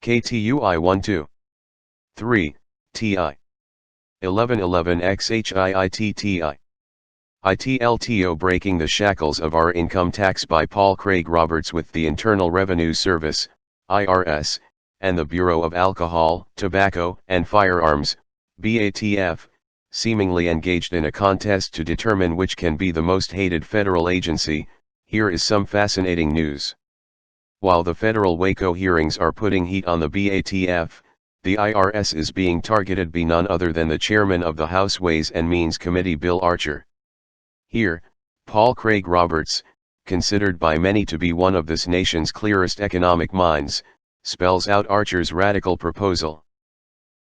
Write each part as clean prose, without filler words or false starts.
KTUI 12. 3, TI. 1111 XHIITTI. ITLTO Breaking the Shackles of Our Income Tax by Paul Craig Roberts with the Internal Revenue Service, IRS, and the Bureau of Alcohol, Tobacco, and Firearms, BATF, seemingly engaged in a contest to determine which can be the most hated federal agency. Here is some fascinating news. While the federal Waco hearings are putting heat on the BATF, the IRS is being targeted by none other than the chairman of the House Ways and Means Committee, Bill Archer. Here, Paul Craig Roberts, considered by many to be one of this nation's clearest economic minds, spells out Archer's radical proposal.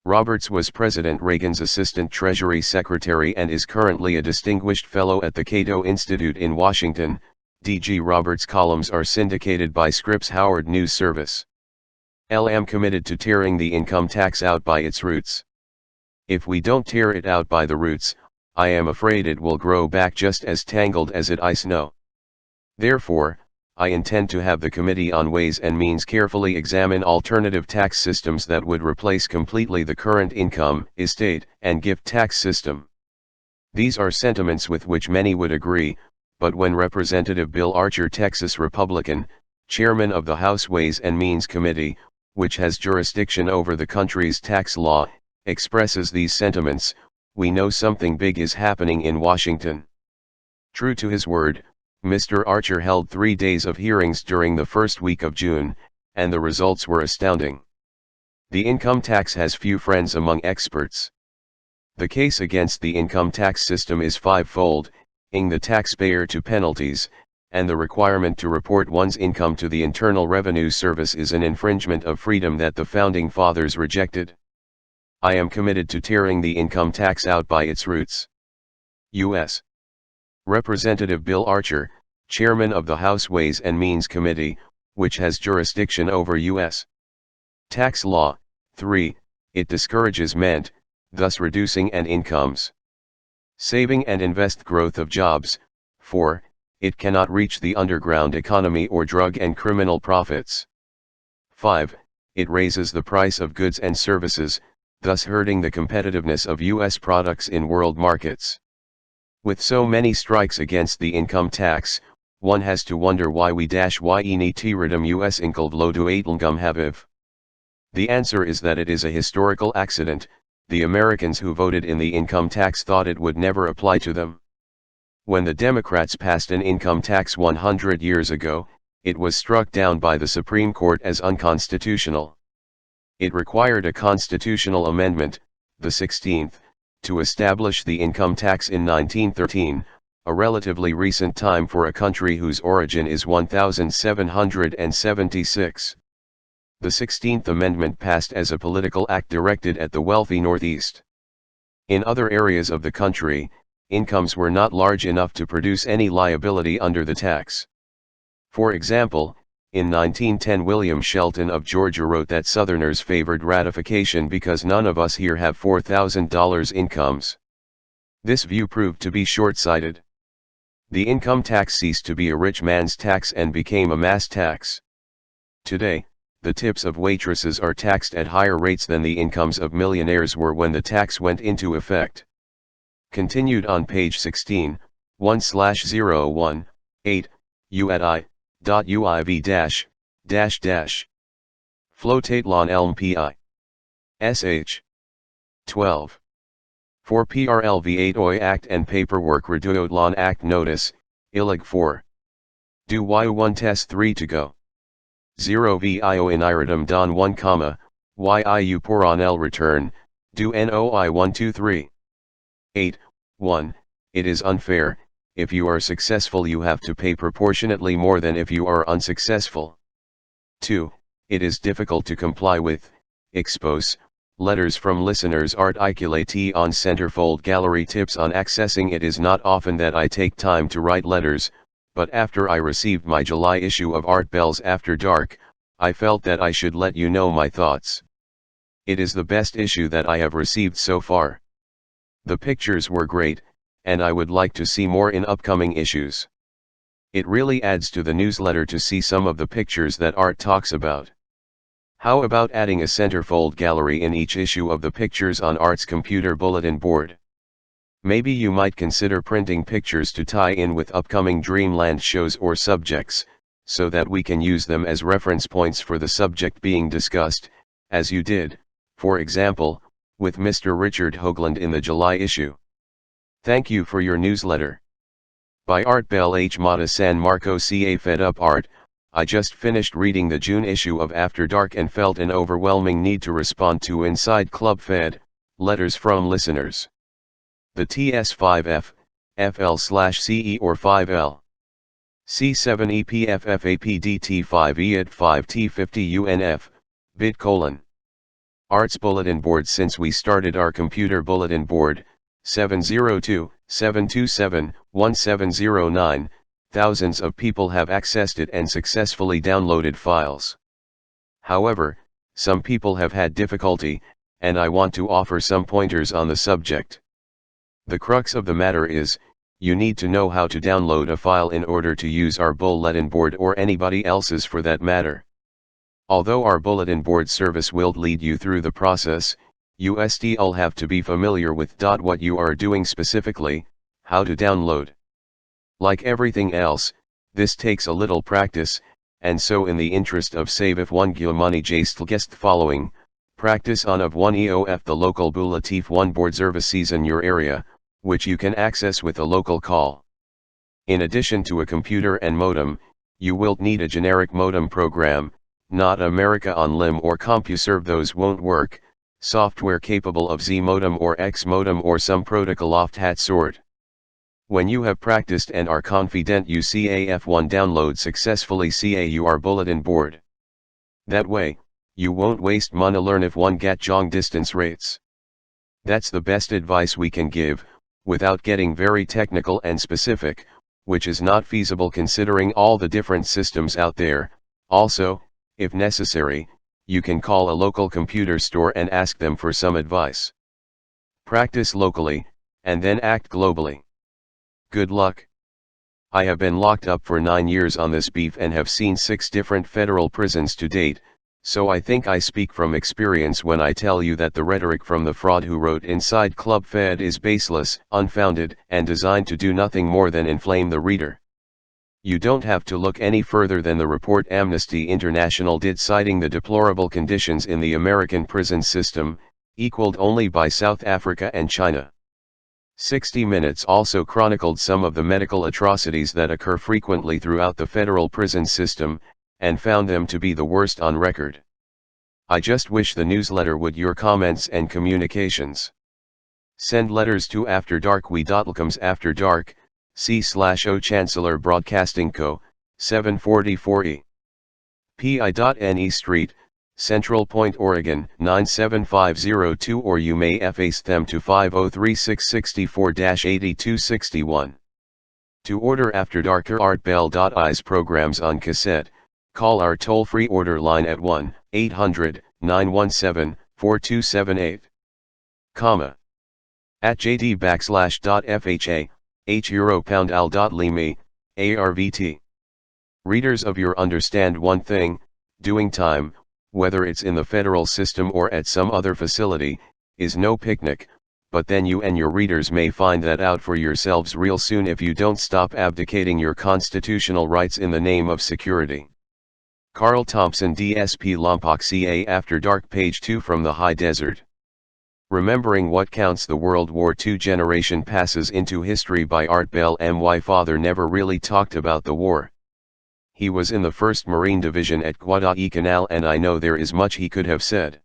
Roberts was President Reagan's Assistant Treasury Secretary and is currently a distinguished fellow at the Cato Institute in Washington. D.G. Roberts' columns are syndicated by Scripps Howard News Service. Am committed to tearing the income tax out by its roots. If we don't tear it out by the roots, I am afraid it will grow back just as tangled as it is now. Therefore, I intend to have the Committee on Ways and Means carefully examine alternative tax systems that would replace completely the current income, estate, and gift tax system. These are sentiments with which many would agree, but when Representative Bill Archer, Texas Republican, chairman of the House Ways and Means Committee, which has jurisdiction over the country's tax law, expresses these sentiments, we know something big is happening in Washington. True to his word, Mr. Archer held 3 days of hearings during the first week of June, and the results were astounding. The income tax has few friends among experts. The case against the income tax system is fivefold: the taxpayer to penalties, and the requirement to report one's income to the Internal Revenue Service is an infringement of freedom that the Founding Fathers rejected. I am committed to tearing the income tax out by its roots. U.S. Representative Bill Archer, chairman of the House Ways and Means Committee, which has jurisdiction over U.S. tax law. 3. It discourages ment, thus reducing and incomes saving and invest growth of jobs. 4. It cannot reach the underground economy or drug and criminal profits. 5. It raises the price of goods and services, thus hurting the competitiveness of U.S. products in world markets. With so many strikes against the income tax, one has to wonder why we -yeni tiridum US incled lo duatlengum haviv. The answer is that it is a historical accident. The Americans who voted in the income tax thought it would never apply to them. When the Democrats passed an income tax 100 years ago, it was struck down by the Supreme Court as unconstitutional. It required a constitutional amendment, the 16th, to establish the income tax in 1913, a relatively recent time for a country whose origin is 1776. The 16th Amendment passed as a political act directed at the wealthy Northeast. In other areas of the country, incomes were not large enough to produce any liability under the tax. For example, in 1910 William Shelton of Georgia wrote that Southerners favored ratification because none of us here have $4,000 incomes. This view proved to be short-sighted. The income tax ceased to be a rich man's tax and became a mass tax. Today, the tips of waitresses are taxed at higher rates than the incomes of millionaires were when the tax went into effect. Continued on page 16, 1/01, 8, U@I.UIV-. Flotatlon Elm Pi. Sh. 12. 4 PRLV 8 OI Act and Paperwork Reduotlon Act Notice, Illig 4. Do Y1 Test 3 to go. 0 VIO in Iridum Don 1, YIU Poronel Return, Do NOI 123. 8. 1. It is unfair. If you are successful you have to pay proportionately more than if you are unsuccessful. 2. It is difficult to comply with. Expose. Letters from listeners articulate on centerfold gallery tips on accessing. It is not often that I take time to write letters, but after I received my July issue of Art Bells After Dark, I felt that I should let you know my thoughts. It is the best issue that I have received so far. The pictures were great, and I would like to see more in upcoming issues. It really adds to the newsletter to see some of the pictures that Art talks about. How about adding a centerfold gallery in each issue of the Pictures on Arts computer bulletin board? Maybe you might consider printing pictures to tie in with upcoming Dreamland shows or subjects, so that we can use them as reference points for the subject being discussed, as you did, for example, with Mr. Richard Hoagland in the July issue. Thank you for your newsletter. By Art Bell H. Mata San Marco Ca Fed Up Art. I just finished reading the June issue of After Dark and felt an overwhelming need to respond to Inside Club Fed letters from listeners. The TS5F, FL/CE or 5L. C7EPFFAPDT5E at 5T50UNF, bit : Arts Bulletin Board. Since we started our computer bulletin board, 702-727-1709, thousands of people have accessed it and successfully downloaded files. However, some people have had difficulty, and I want to offer some pointers on the subject. The crux of the matter is, you need to know how to download a file in order to use our bulletin board or anybody else's for that matter. Although our bulletin board service will lead you through the process, you still have to be familiar with what you are doing specifically, how to download. Like everything else, this takes a little practice, and so in the interest of save if one money just guest following, practice on of one EOF the local Bulatif one board services in your area, which you can access with a local call. In addition to a computer and modem, you will need a generic modem program, not America on Lim or CompuServe, those won't work, software capable of Z modem or X modem or some protocol of that sort. When you have practiced and are confident you CAF1 download successfully CAUR bulletin board. That way, you won't waste money learn if one get long distance rates. That's the best advice we can give, without getting very technical and specific, which is not feasible considering all the different systems out there. Also, if necessary, you can call a local computer store and ask them for some advice. Practice locally, and then act globally. Good luck. I have been locked up for 9 years on this beef and have seen 6 different federal prisons to date, so I think I speak from experience when I tell you that the rhetoric from the fraud who wrote Inside Club Fed is baseless, unfounded, and designed to do nothing more than inflame the reader. You don't have to look any further than the report Amnesty International did citing the deplorable conditions in the American prison system, equaled only by South Africa and China. 60 Minutes also chronicled some of the medical atrocities that occur frequently throughout the federal prison system, and found them to be the worst on record. I just wish the newsletter would your comments and communications. Send letters to After Dark we.lcoms After Dark, C/O Chancellor Broadcasting Co., 744E. PI.NE Street, Central Point, Oregon, 97502, or you may efface them to 503-664-8261. To order After Dark or Art Bell.I's programs on cassette, call our toll-free order line at 1-800-917-4278. At jd_FHA, £al.limi, ARVT. Readers of your understand one thing, doing time, whether it's in the federal system or at some other facility, is no picnic, but then you and your readers may find that out for yourselves real soon if you don't stop abdicating your constitutional rights in the name of security. Carl Thompson, DSP, Lompoc, CA. After Dark, page 2 from the High Desert. Remembering What Counts. The World War II generation passes into history by Art Bell. My father never really talked about the war. He was in the 1st Marine Division at Guadalcanal, and I know there is much he could have said.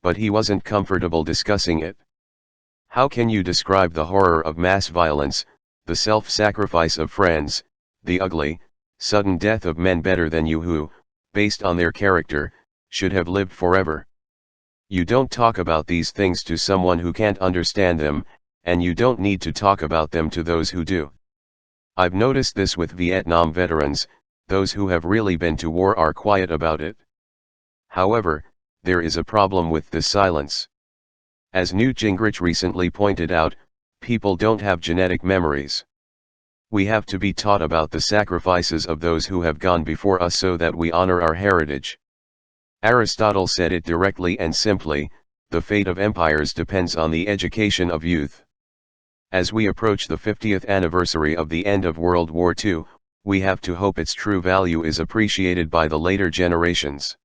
But he wasn't comfortable discussing it. How can you describe the horror of mass violence, the self-sacrifice of friends, the ugly, sudden death of men better than you who, based on their character, should have lived forever? You don't talk about these things to someone who can't understand them, and you don't need to talk about them to those who do. I've noticed this with Vietnam veterans. Those who have really been to war are quiet about it. However, there is a problem with this silence. As Newt Gingrich recently pointed out, people don't have genetic memories. We have to be taught about the sacrifices of those who have gone before us so that we honor our heritage. Aristotle said it directly and simply, the fate of empires depends on the education of youth. As we approach the 50th anniversary of the end of World War II, we have to hope its true value is appreciated by the later generations.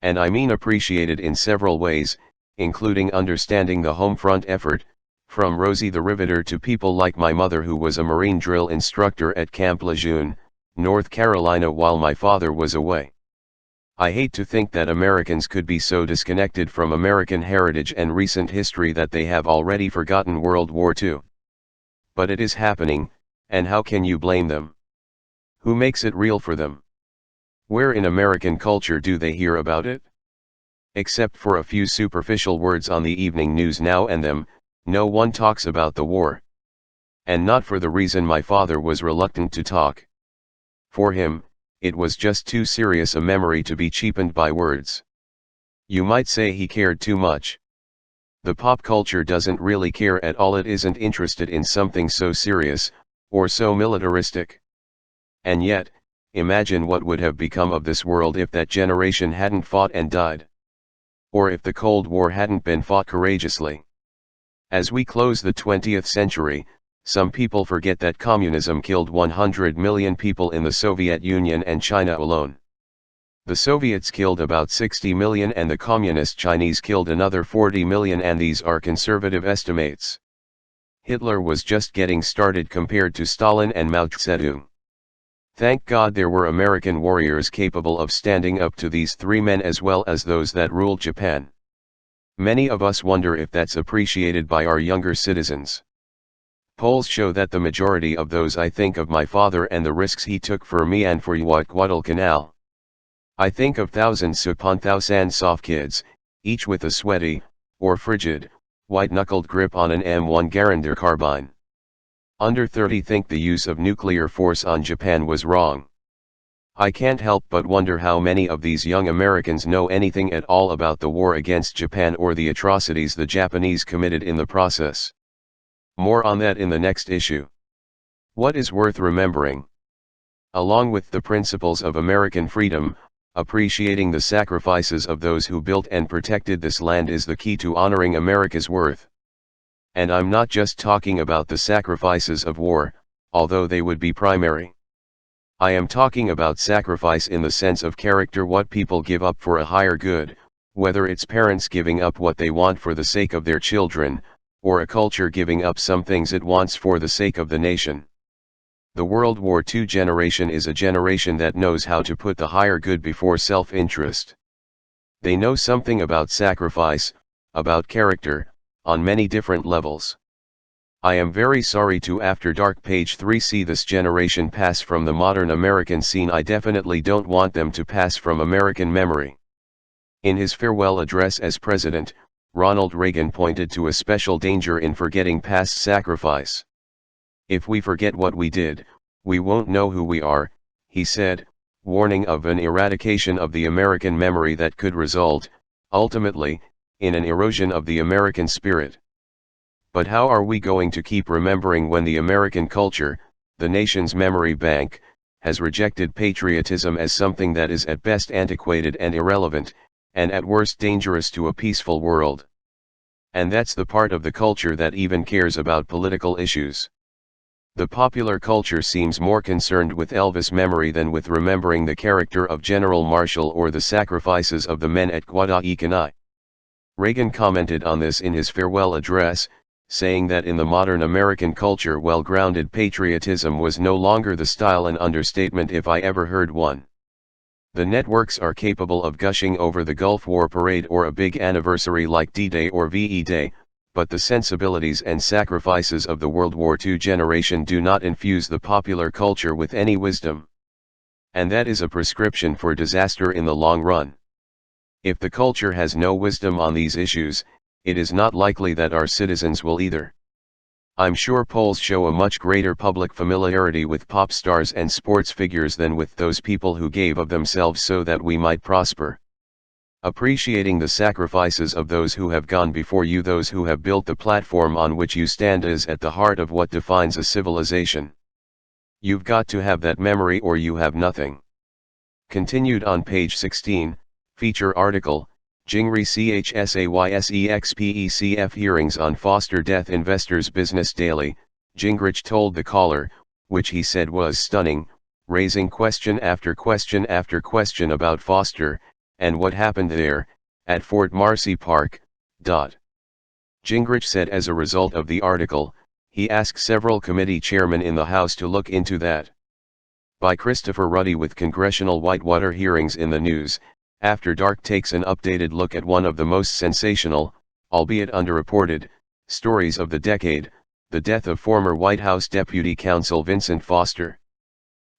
And I mean appreciated in several ways, including understanding the home front effort, from Rosie the Riveter to people like my mother who was a Marine drill instructor at Camp Lejeune, North Carolina while my father was away. I hate to think that Americans could be so disconnected from American heritage and recent history that they have already forgotten World War II. But it is happening, and how can you blame them? Who makes it real for them? Where in American culture do they hear about it? Except for a few superficial words on the evening news now and then, no one talks about the war. And not for the reason my father was reluctant to talk. For him, it was just too serious a memory to be cheapened by words. You might say he cared too much. The pop culture doesn't really care at all. It isn't interested in something so serious, or so militaristic. And yet, imagine what would have become of this world if that generation hadn't fought and died. Or if the Cold War hadn't been fought courageously. As we close the 20th century, some people forget that communism killed 100 million people in the Soviet Union and China alone. The Soviets killed about 60 million and the Communist Chinese killed another 40 million, and these are conservative estimates. Hitler was just getting started compared to Stalin and Mao Zedong. Thank God there were American warriors capable of standing up to these three men as well as those that ruled Japan. Many of us wonder if that's appreciated by our younger citizens. Polls show that the majority of those I think of my father and the risks he took for me and for you at Guadalcanal. I think of thousands upon thousands soft kids, each with a sweaty, or frigid, white-knuckled grip on an M1 Garand carbine. Under 30 think the use of nuclear force on Japan was wrong. I can't help but wonder how many of these young Americans know anything at all about the war against Japan or the atrocities the Japanese committed in the process. More on that in the next issue. What is worth remembering? Along with the principles of American freedom, appreciating the sacrifices of those who built and protected this land is the key to honoring America's worth. And I'm not just talking about the sacrifices of war, although they would be primary. I am talking about sacrifice in the sense of character, what people give up for a higher good, whether it's parents giving up what they want for the sake of their children, or a culture giving up some things it wants for the sake of the nation. The World War II generation is a generation that knows how to put the higher good before self-interest. They know something about sacrifice, about character, on many different levels. I am very sorry to After Dark page 3 see this generation pass from the modern American scene. I definitely don't want them to pass from American memory. In his farewell address as president, Ronald Reagan pointed to a special danger in forgetting past sacrifice. If we forget what we did, we won't know who we are, he said, warning of an eradication of the American memory that could result, ultimately, in an erosion of the American spirit. But how are we going to keep remembering when the American culture, the nation's memory bank, has rejected patriotism as something that is at best antiquated and irrelevant, and at worst dangerous to a peaceful world? And that's the part of the culture that even cares about political issues. The popular culture seems more concerned with Elvis memory than with remembering the character of General Marshall or the sacrifices of the men at Guadalcanal. Reagan commented on this in his farewell address, saying that in the modern American culture well-grounded patriotism was no longer the style, an understatement if I ever heard one. The networks are capable of gushing over the Gulf War parade or a big anniversary like D-Day or VE Day, but the sensibilities and sacrifices of the World War II generation do not infuse the popular culture with any wisdom. And that is a prescription for disaster in the long run. If the culture has no wisdom on these issues, it is not likely that our citizens will either. I'm sure polls show a much greater public familiarity with pop stars and sports figures than with those people who gave of themselves so that we might prosper. Appreciating the sacrifices of those who have gone before you, those who have built the platform on which you stand, is at the heart of what defines a civilization. You've got to have that memory or you have nothing. Continued on page 16, Feature article, Gingrich CHSAYSEXPECF hearings on Foster death. Investors Business Daily. Gingrich told the caller, which he said was stunning, raising question after question after question about Foster, and what happened there, at Fort Marcy Park. Gingrich said as a result of the article, he asked several committee chairmen in the House to look into that. By Christopher Ruddy with Congressional Whitewater hearings in the news. After Dark takes an updated look at one of the most sensational, albeit underreported, stories of the decade, the death of former White House Deputy Counsel Vincent Foster.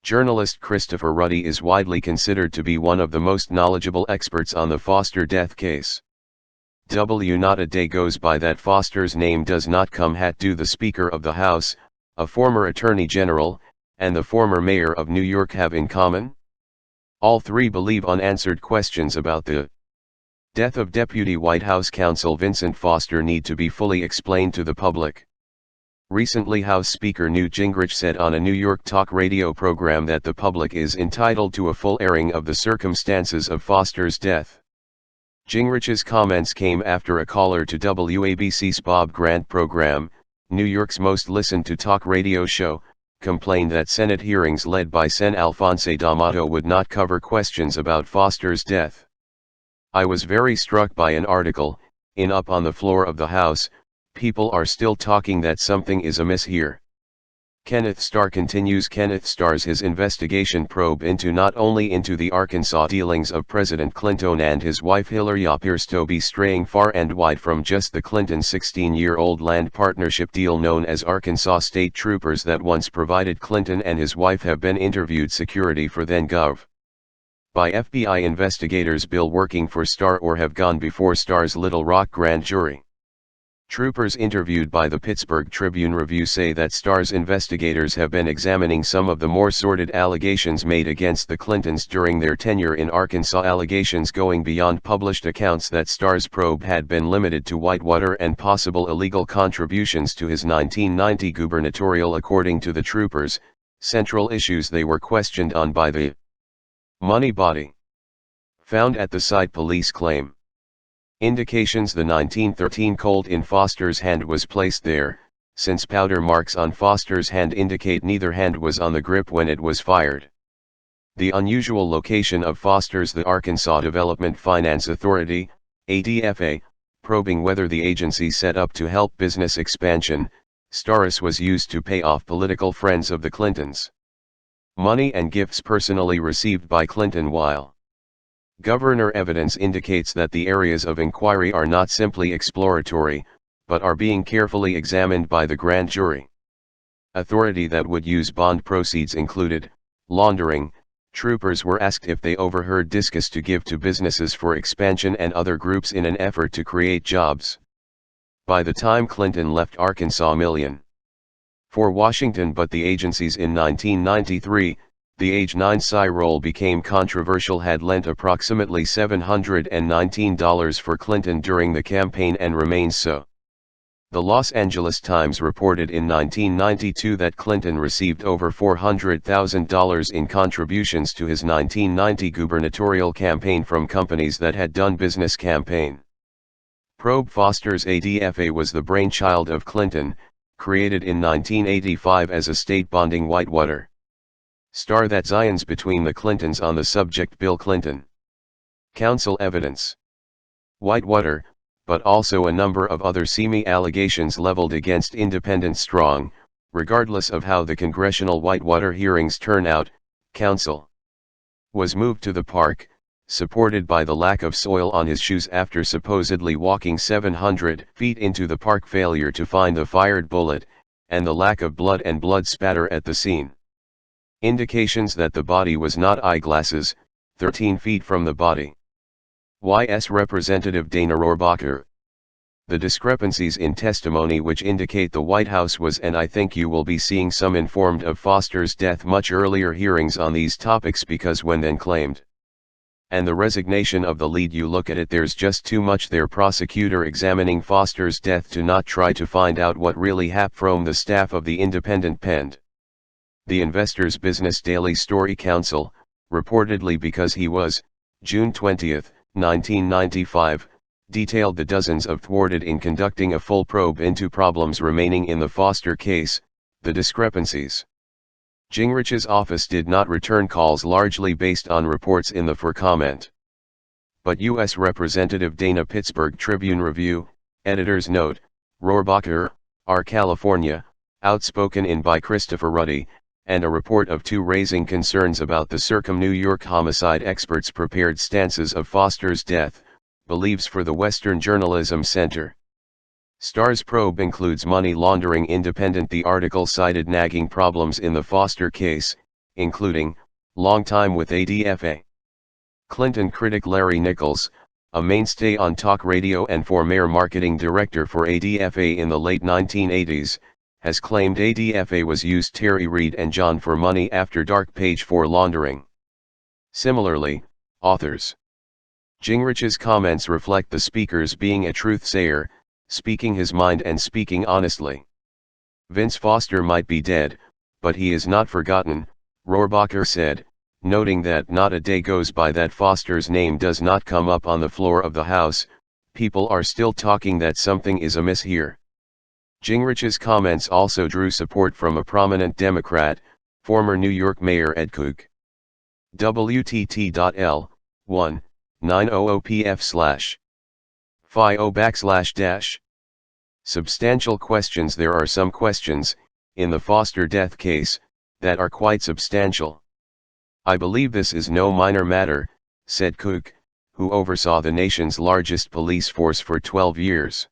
Journalist Christopher Ruddy is widely considered to be one of the most knowledgeable experts on the Foster death case. Not a day goes by that Foster's name does not come to the Speaker of the House, a former Attorney General, and the former Mayor of New York have in common. All three believe unanswered questions about the death of Deputy White House Counsel Vincent Foster need to be fully explained to the public. Recently House Speaker Newt Gingrich said on a New York talk radio program that the public is entitled to a full airing of the circumstances of Foster's death. Gingrich's comments came after a caller to WABC's Bob Grant program, New York's most listened to talk radio show, complained that Senate hearings led by Sen. Alphonse D'Amato would not cover questions about Foster's death. I was very struck by an article, in Up on the Floor of the House, people are still talking that something is amiss here. Kenneth Starr continues. Kenneth Starr's his investigation probe into not only into the Arkansas dealings of President Clinton and his wife Hillary appears to be straying far and wide from just the Clinton 16-year-old land partnership deal known as Arkansas State Troopers that once provided Clinton and his wife have been interviewed security for then Gov. by FBI investigators Bill working for Starr or have gone before Starr's Little Rock grand jury. Troopers interviewed by the Pittsburgh Tribune-Review say that Starr's investigators have been examining some of the more sordid allegations made against the Clintons during their tenure in Arkansas, allegations going beyond published accounts that Starr's probe had been limited to Whitewater and possible illegal contributions to his 1990 gubernatorial. According to the troopers, central issues they were questioned on by the money body found at the site, police claim. Indications the 1913 Colt in Foster's hand was placed there, since powder marks on Foster's hand indicate neither hand was on the grip when it was fired. The unusual location of Foster's. The Arkansas Development Finance Authority, ADFA, probing whether the agency set up to help business expansion, Starr's was used to pay off political friends of the Clintons. Money and gifts personally received by Clinton while Governor evidence indicates that the areas of inquiry are not simply exploratory, but are being carefully examined by the grand jury. Authority that would use bond proceeds included laundering. Troopers were asked if they overheard discus to give to businesses for expansion and other groups in an effort to create jobs. By the time Clinton left Arkansas, million for Washington, but the agencies in 1993. The age 9 PSY roll became controversial, had lent approximately $719 for Clinton during the campaign and remains so. The Los Angeles Times reported in 1992 that Clinton received over $400,000 in contributions to his 1990 gubernatorial campaign from companies that had done business campaign. Probe. Foster's ADFA was the brainchild of Clinton, created in 1985 as a state bonding Whitewater. Starr that Zions between the Clintons on the subject. Bill Clinton. Counsel evidence. Whitewater, but also a number of other seamy allegations leveled against independents strong, regardless of how the congressional Whitewater hearings turn out. Counsel was moved to the park, supported by the lack of soil on his shoes after supposedly walking 700 feet into the park, failure to find the fired bullet, and the lack of blood and blood spatter at the scene. Indications that the body was not eyeglasses, 13 feet from the body. YS Representative Dana Rohrabacher. The discrepancies in testimony which indicate the White House was, and I think you will be seeing some, informed of Foster's death much earlier hearings on these topics, because when then claimed. And the resignation of the lead, you look at it, there's just too much there. Prosecutor examining Foster's death to not try to find out what really happened from the staff of the Independent penned. The Investor's Business Daily story. Counsel, reportedly because he was, June 20, 1995, detailed the dozens of thwarted in conducting a full probe into problems remaining in the Foster case, the discrepancies. Gingrich's office did not return calls largely based on reports in the for comment. But U.S. Representative Dana Pittsburgh Tribune Review, editor's note, Rohrabacher, R. California, outspoken in by Christopher Ruddy, and a report of two raising concerns about the New York homicide experts' prepared stances of Foster's death, believes for the Western Journalism Center. Star's probe includes money laundering independent. The article cited nagging problems in the Foster case, including, long time with ADFA. Clinton critic Larry Nichols, a mainstay on talk radio and former marketing director for ADFA in the late 1980s, has claimed ADFA was used Terry Reid and John for money after dark page for laundering. Similarly, authors. Gingrich's comments reflect the speaker's being a truth-sayer, speaking his mind and speaking honestly. Vince Foster might be dead, but he is not forgotten, Rohrabacher said, noting that not a day goes by that Foster's name does not come up on the floor of the House. People are still talking that something is amiss here. Gingrich's comments also drew support from a prominent Democrat, former New York Mayor Ed Koch. WTT.L, 1, 900pf/FIO/. Substantial questions. There are some questions, in the Foster death case, that are quite substantial. I believe this is no minor matter, said Koch, who oversaw the nation's largest police force for 12 years.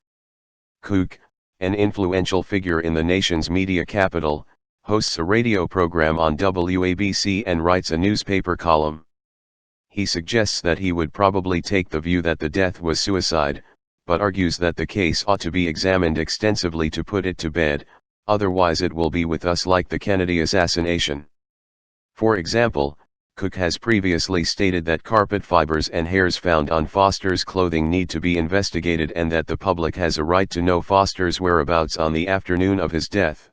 Koch, an influential figure in the nation's media capital, hosts a radio program on WABC and writes a newspaper column. He suggests that he would probably take the view that the death was suicide, but argues that the case ought to be examined extensively to put it to bed, otherwise it will be with us like the Kennedy assassination. For example, Koch has previously stated that carpet fibers and hairs found on Foster's clothing need to be investigated and that the public has a right to know Foster's whereabouts on the afternoon of his death.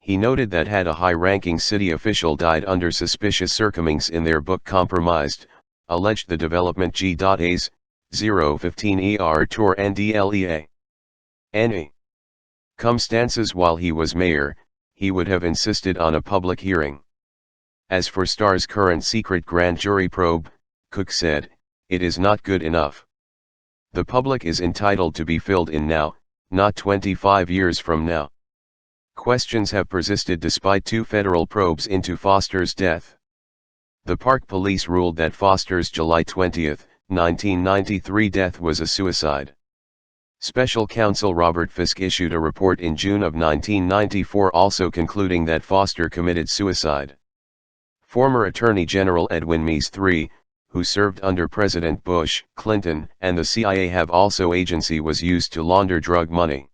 He noted that had a high-ranking city official died under suspicious circumstances in their book Compromised, alleged the development G.A's, 015 ER Tour NDLEA. N.A. Circumstances. While he was mayor, he would have insisted on a public hearing. As for Star's current secret grand jury probe, Koch said, it is not good enough. The public is entitled to be filled in now, not 25 years from now. Questions have persisted despite two federal probes into Foster's death. The Park Police ruled that Foster's July 20, 1993 death was a suicide. Special counsel Robert Fisk issued a report in June of 1994 also concluding that Foster committed suicide. Former Attorney General Edwin Meese III, who served under President Bush, Clinton, and the CIA have also agency was used to launder drug money.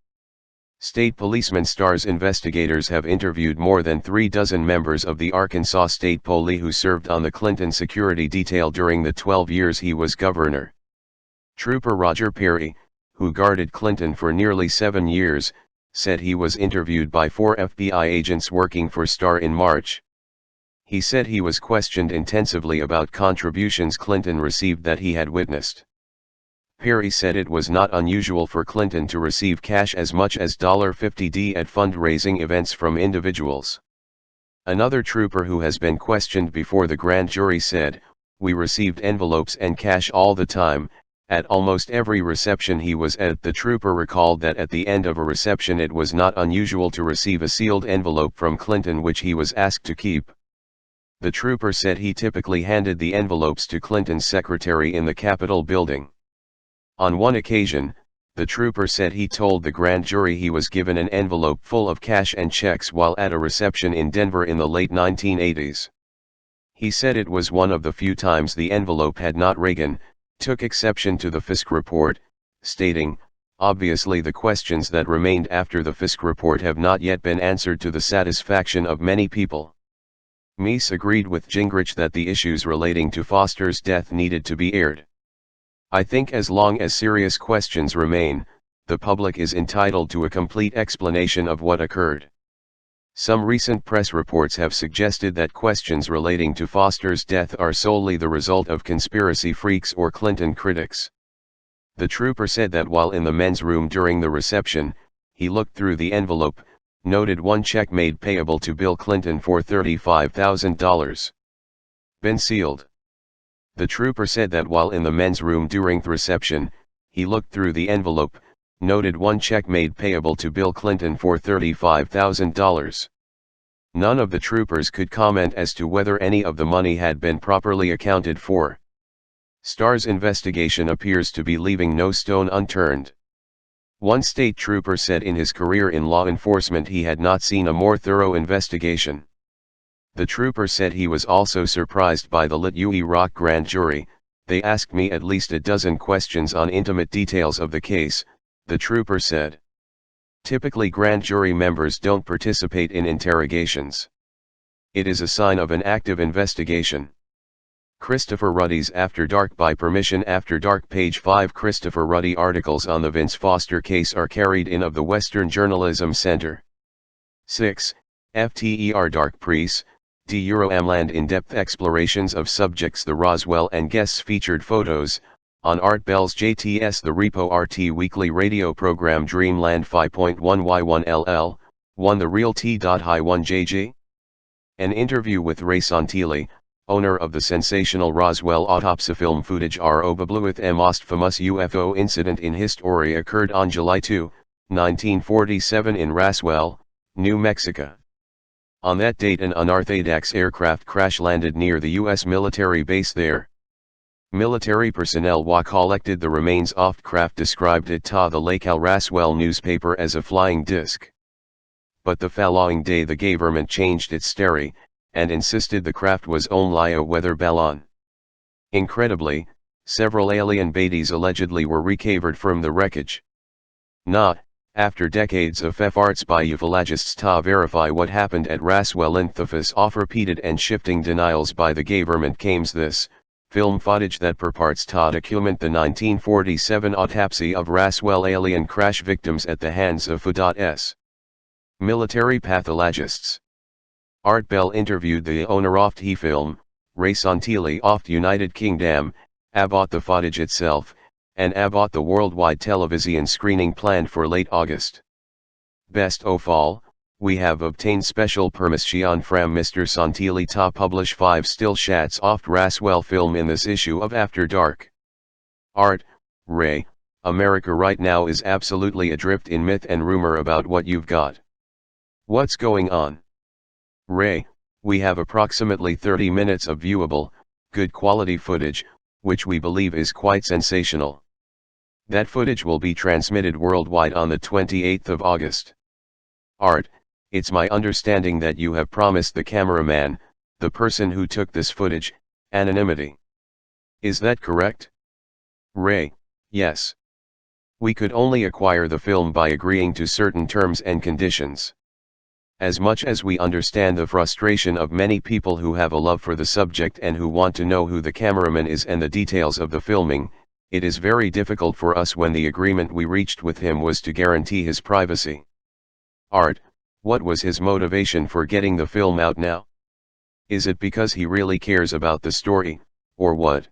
State policeman Star's investigators have interviewed more than 36 members of the Arkansas State Police who served on the Clinton security detail during the 12 years he was governor. Trooper Roger Perry, who guarded Clinton for nearly 7 years, said he was interviewed by 4 FBI agents working for Starr in March. He said he was questioned intensively about contributions Clinton received that he had witnessed. Perry said it was not unusual for Clinton to receive cash as much as $50 at fundraising events from individuals. Another trooper who has been questioned before the grand jury said, "We received envelopes and cash all the time, at almost every reception he was at." The trooper recalled that at the end of a reception it was not unusual to receive a sealed envelope from Clinton which he was asked to keep. The trooper said he typically handed the envelopes to Clinton's secretary in the Capitol building. On one occasion, the trooper said he told the grand jury he was given an envelope full of cash and checks while at a reception in Denver in the late 1980s. He said it was one of the few times the envelope had not. Reagan took exception to the Fisk report, stating, "Obviously the questions that remained after the Fisk report have not yet been answered to the satisfaction of many people." Meese agreed with Gingrich that the issues relating to Foster's death needed to be aired. "I think as long as serious questions remain, the public is entitled to a complete explanation of what occurred." Some recent press reports have suggested that questions relating to Foster's death are solely the result of conspiracy freaks or Clinton critics. The trooper said that while in the men's room during the reception, he looked through the envelope, noted one check made payable to Bill Clinton for $35,000. Been sealed. The trooper said that while in the men's room during the reception, he looked through the envelope, noted one check made payable to Bill Clinton for $35,000. None of the troopers could comment as to whether any of the money had been properly accounted for. Starr's investigation appears to be leaving no stone unturned. One state trooper said in his career in law enforcement he had not seen a more thorough investigation. The trooper said he was also surprised by the Little Rock grand jury. They asked me at least a dozen questions on intimate details of the case, the trooper said. Typically grand jury members don't participate in interrogations. It is a sign of an active investigation. Christopher Ruddy's After Dark by permission. After Dark page 5. Christopher Ruddy articles on the Vince Foster case are carried in of the Western Journalism Center. 6. FTER Dark Press, D Euro Amland in-depth explorations of subjects. The Roswell and guests featured photos, on Art Bell's JTS The Repo RT weekly radio program Dreamland 5.1Y1LL, 1 The Real T.Hi1JG. An interview with Ray Santilli, owner of the sensational Roswell autopsy film footage probably the most famous UFO incident in history occurred on July 2, 1947 in Roswell, New Mexico. On that date an unorthodox aircraft crash-landed near the U.S. military base there. Military personnel who collected the remains of craft described it to the local Roswell newspaper as a flying disc. But the following day the government changed its story, and insisted the craft was only a weather balloon. Incredibly, several alien bodies allegedly were recovered from the wreckage. Not, after decades of efforts by ufologists to verify what happened at Roswell and the face of repeated and shifting denials by the government comes this, film footage that purports to document the 1947 autopsy of Roswell alien crash victims at the hands of FUDAS. Military pathologists. Art Bell interviewed the owner of the film, Ray Santilli of the United Kingdom, about the footage itself, and about the worldwide television screening planned for late August. Best of all, we have obtained special permission from Mr. Santilli to publish 5 still shots of Roswell film in this issue of After Dark. Art, Ray, America right now is absolutely adrift in myth and rumor about what you've got. What's going on? Ray, we have approximately 30 minutes of viewable, good quality footage, which we believe is quite sensational. That footage will be transmitted worldwide on the 28th of August. Art, it's my understanding that you have promised the cameraman, the person who took this footage, anonymity. Is that correct? Ray, yes. We could only acquire the film by agreeing to certain terms and conditions. As much as we understand the frustration of many people who have a love for the subject and who want to know who the cameraman is and the details of the filming, it is very difficult for us when the agreement we reached with him was to guarantee his privacy. Art, what was his motivation for getting the film out now? Is it because he really cares about the story, or what?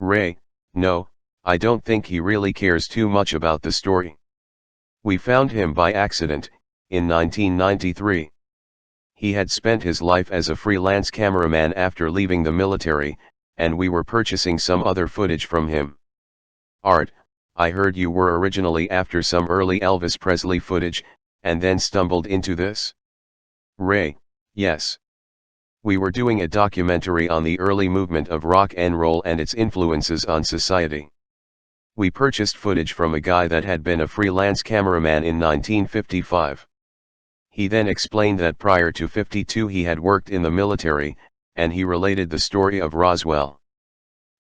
Ray, no, I don't think he really cares too much about the story. We found him by accident, in 1993. He had spent his life as a freelance cameraman after leaving the military, and we were purchasing some other footage from him. Art, I heard you were originally after some early Elvis Presley footage, and then stumbled into this? Ray, yes. We were doing a documentary on the early movement of rock and roll and its influences on society. We purchased footage from a guy that had been a freelance cameraman in 1955. He then explained that prior to '52 he had worked in the military, and he related the story of Roswell.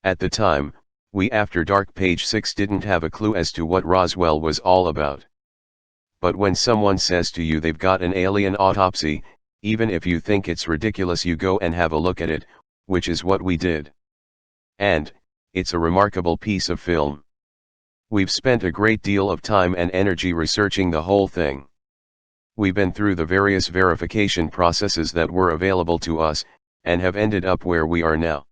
At the time, we After Dark page 6 didn't have a clue as to what Roswell was all about. But when someone says to you they've got an alien autopsy, even if you think it's ridiculous you go and have a look at it, which is what we did. And, it's a remarkable piece of film. We've spent a great deal of time and energy researching the whole thing. We've been through the various verification processes that were available to us, and have ended up where we are now.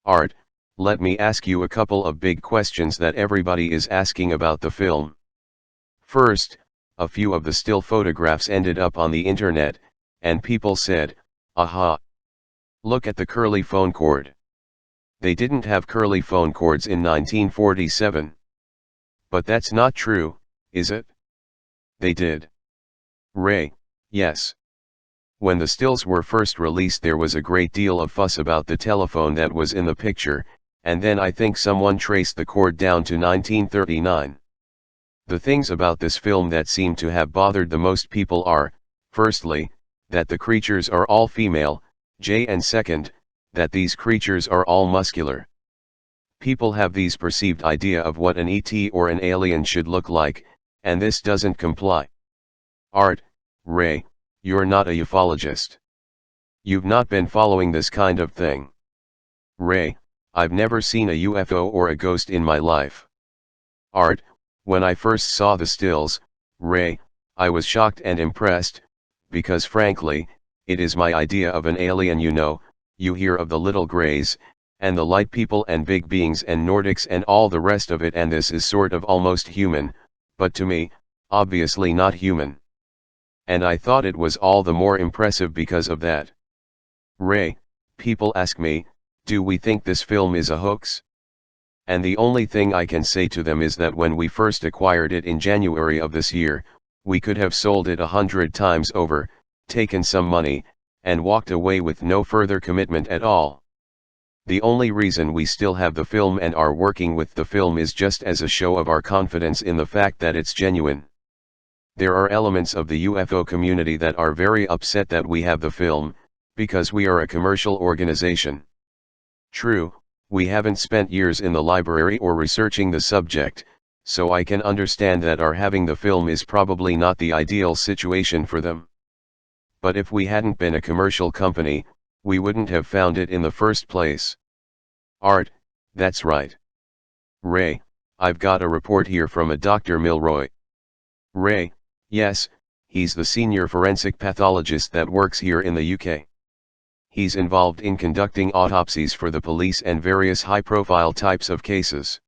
Art, let me ask you a couple of big questions that everybody is asking about the film. First, a few of the still photographs ended up on the internet, and people said, aha! Look at the curly phone cord. They didn't have curly phone cords in 1947. But that's not true, is it? They did. Ray, yes. When the stills were first released there was a great deal of fuss about the telephone that was in the picture, and then I think someone traced the cord down to 1939. The things about this film that seem to have bothered the most people are, firstly, that the creatures are all female, and second, that these creatures are all muscular. People have these perceived idea of what an ET or an alien should look like, and this doesn't comply. Art, Ray, you're not a ufologist. You've not been following this kind of thing. Ray, I've never seen a UFO or a ghost in my life. Art, when I first saw the stills, Ray, I was shocked and impressed, because frankly, it is my idea of an alien. You hear of the little greys, and the light people and big beings and Nordics and all the rest of it, and this is sort of almost human, but to me, obviously not human. And I thought it was all the more impressive because of that. Ray, people ask me, do we think this film is a hoax? And the only thing I can say to them is that when we first acquired it in January of this year, we could have sold it 100 times over, taken some money, and walked away with no further commitment at all. The only reason we still have the film and are working with the film is just as a show of our confidence in the fact that it's genuine. There are elements of the UFO community that are very upset that we have the film, because we are a commercial organization. True, we haven't spent years in the library or researching the subject, so I can understand that our having the film is probably not the ideal situation for them. But if we hadn't been a commercial company, we wouldn't have found it in the first place. Art, that's right. Ray, I've got a report here from a Dr. Milroy. Ray, yes, he's the senior forensic pathologist that works here in the UK. He's involved in conducting autopsies for the police and various high-profile types of cases.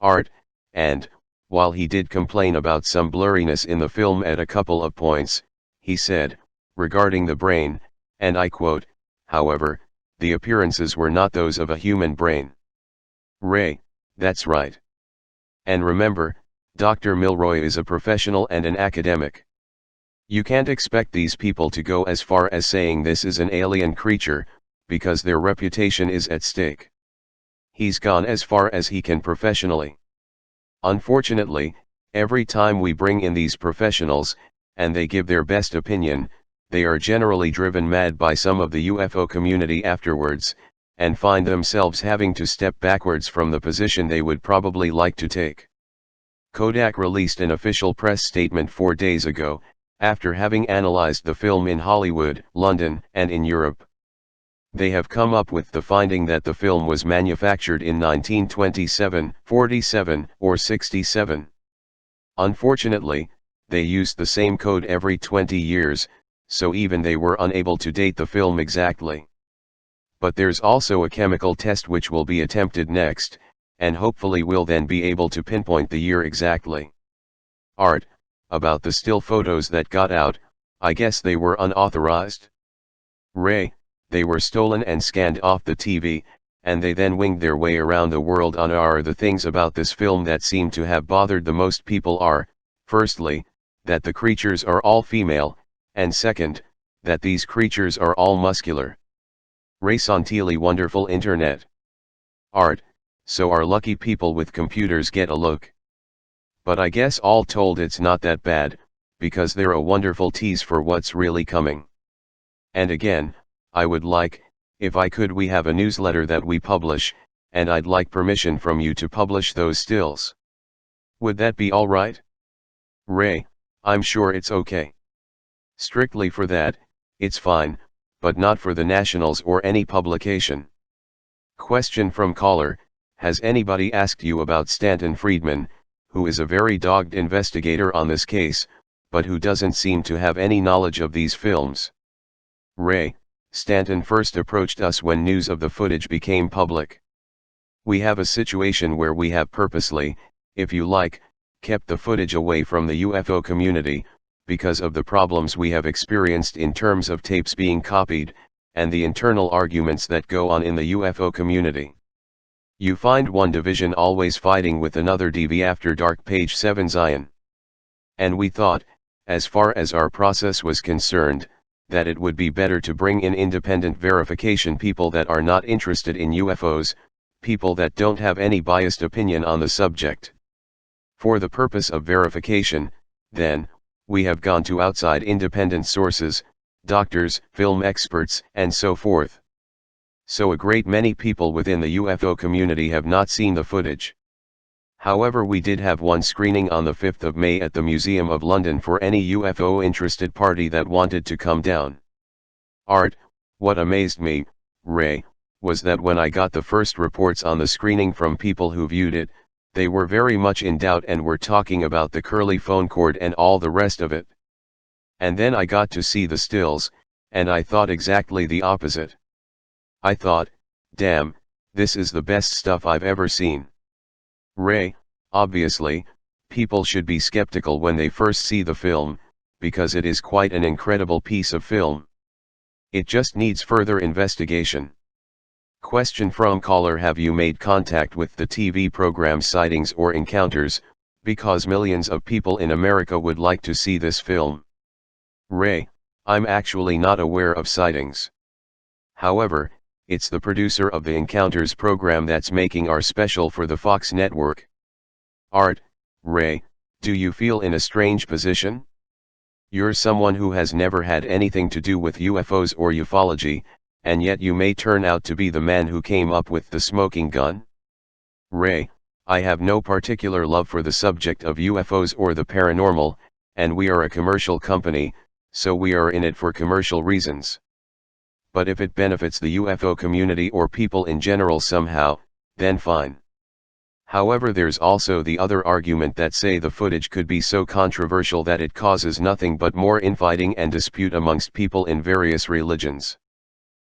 Art, and, while he did complain about some blurriness in the film at a couple of points, he said, regarding the brain, and I quote, however, the appearances were not those of a human brain. Ray, that's right. And remember, Dr. Milroy is a professional and an academic. You can't expect these people to go as far as saying this is an alien creature, because their reputation is at stake. He's gone as far as he can professionally. Unfortunately, every time we bring in these professionals, and they give their best opinion, they are generally driven mad by some of the UFO community afterwards, and find themselves having to step backwards from the position they would probably like to take. Kodak released an official press statement 4 days ago, after having analyzed the film in Hollywood, London, and in Europe. They have come up with the finding that the film was manufactured in 1927, 47, or 67. Unfortunately, they used the same code every 20 years, so even they were unable to date the film exactly. But there's also a chemical test which will be attempted next, and hopefully we'll then be able to pinpoint the year exactly. Art, about the still photos that got out, I guess they were unauthorized? Ray, they were stolen and scanned off the TV, and they then winged their way around the world on the things about this film that seem to have bothered the most people are, firstly, that the creatures are all female, and second, that these creatures are all muscular. Ray Santilli, wonderful internet. Art, so our lucky people with computers get a look. But I guess all told it's not that bad, because they're a wonderful tease for what's really coming. And again, I would like, if I could, we have a newsletter that we publish, and I'd like permission from you to publish those stills. Would that be all right? Ray, I'm sure it's okay. Strictly for that, it's fine, but not for the Nationals or any publication. Question from caller, has anybody asked you about Stanton Friedman, who is a very dogged investigator on this case, but who doesn't seem to have any knowledge of these films. Ray Stanton first approached us when news of the footage became public. We have a situation where we have purposely, if you like, kept the footage away from the UFO community, because of the problems we have experienced in terms of tapes being copied, and the internal arguments that go on in the UFO community. You find one division always fighting with another DV after dark page 7 Zion. And we thought, as far as our process was concerned, that it would be better to bring in independent verification people that are not interested in UFOs, people that don't have any biased opinion on the subject. For the purpose of verification, then, we have gone to outside independent sources, doctors, film experts, and so forth. So a great many people within the UFO community have not seen the footage. However, we did have one screening on the 5th of May at the Museum of London for any UFO interested party that wanted to come down. Art, what amazed me, Ray, was that when I got the first reports on the screening from people who viewed it, they were very much in doubt and were talking about the curly phone cord and all the rest of it. And then I got to see the stills, and I thought exactly the opposite. I thought, damn, this is the best stuff I've ever seen. Ray, obviously, people should be skeptical when they first see the film, because it is quite an incredible piece of film. It just needs further investigation. Question from caller: have you made contact with the TV program Sightings or Encounters, because millions of people in America would like to see this film? Ray, I'm actually not aware of Sightings. However, it's the producer of the Encounters program that's making our special for the Fox network. Art, Ray, do you feel in a strange position? You're someone who has never had anything to do with UFOs or ufology, and yet you may turn out to be the man who came up with the smoking gun? Ray, I have no particular love for the subject of UFOs or the paranormal, and we are a commercial company, so we are in it for commercial reasons. But if it benefits the UFO community or people in general somehow, then fine. However, there's also the other argument that say the footage could be so controversial that it causes nothing but more infighting and dispute amongst people in various religions.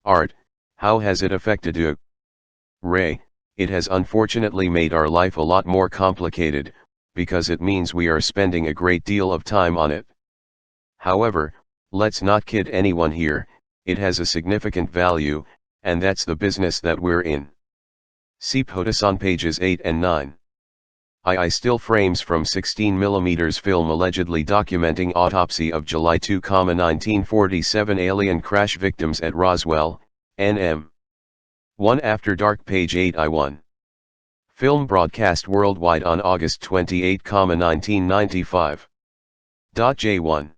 Art, how has it affected you? Ray, it has unfortunately made our life a lot more complicated, because it means we are spending a great deal of time on it. However, let's not kid anyone here, it has a significant value, and that's the business that we're in. See POTUS on pages 8 and 9. II still frames from 16mm film allegedly documenting autopsy of July 2, 1947 alien crash victims at Roswell, NM. 1 After Dark page 8I1. Film broadcast worldwide on August 28, 1995. J1.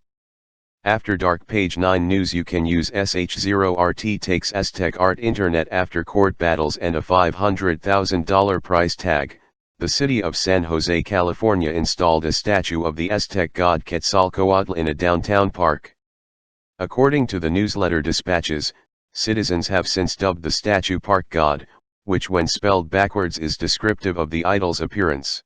After Dark page 9 News. You can use SH0RT takes Aztec art internet after court battles and a $500,000 price tag. The city of San Jose, California installed a statue of the Aztec god Quetzalcoatl in a downtown park. According to the newsletter Dispatches, citizens have since dubbed the statue Park God, which when spelled backwards is descriptive of the idol's appearance.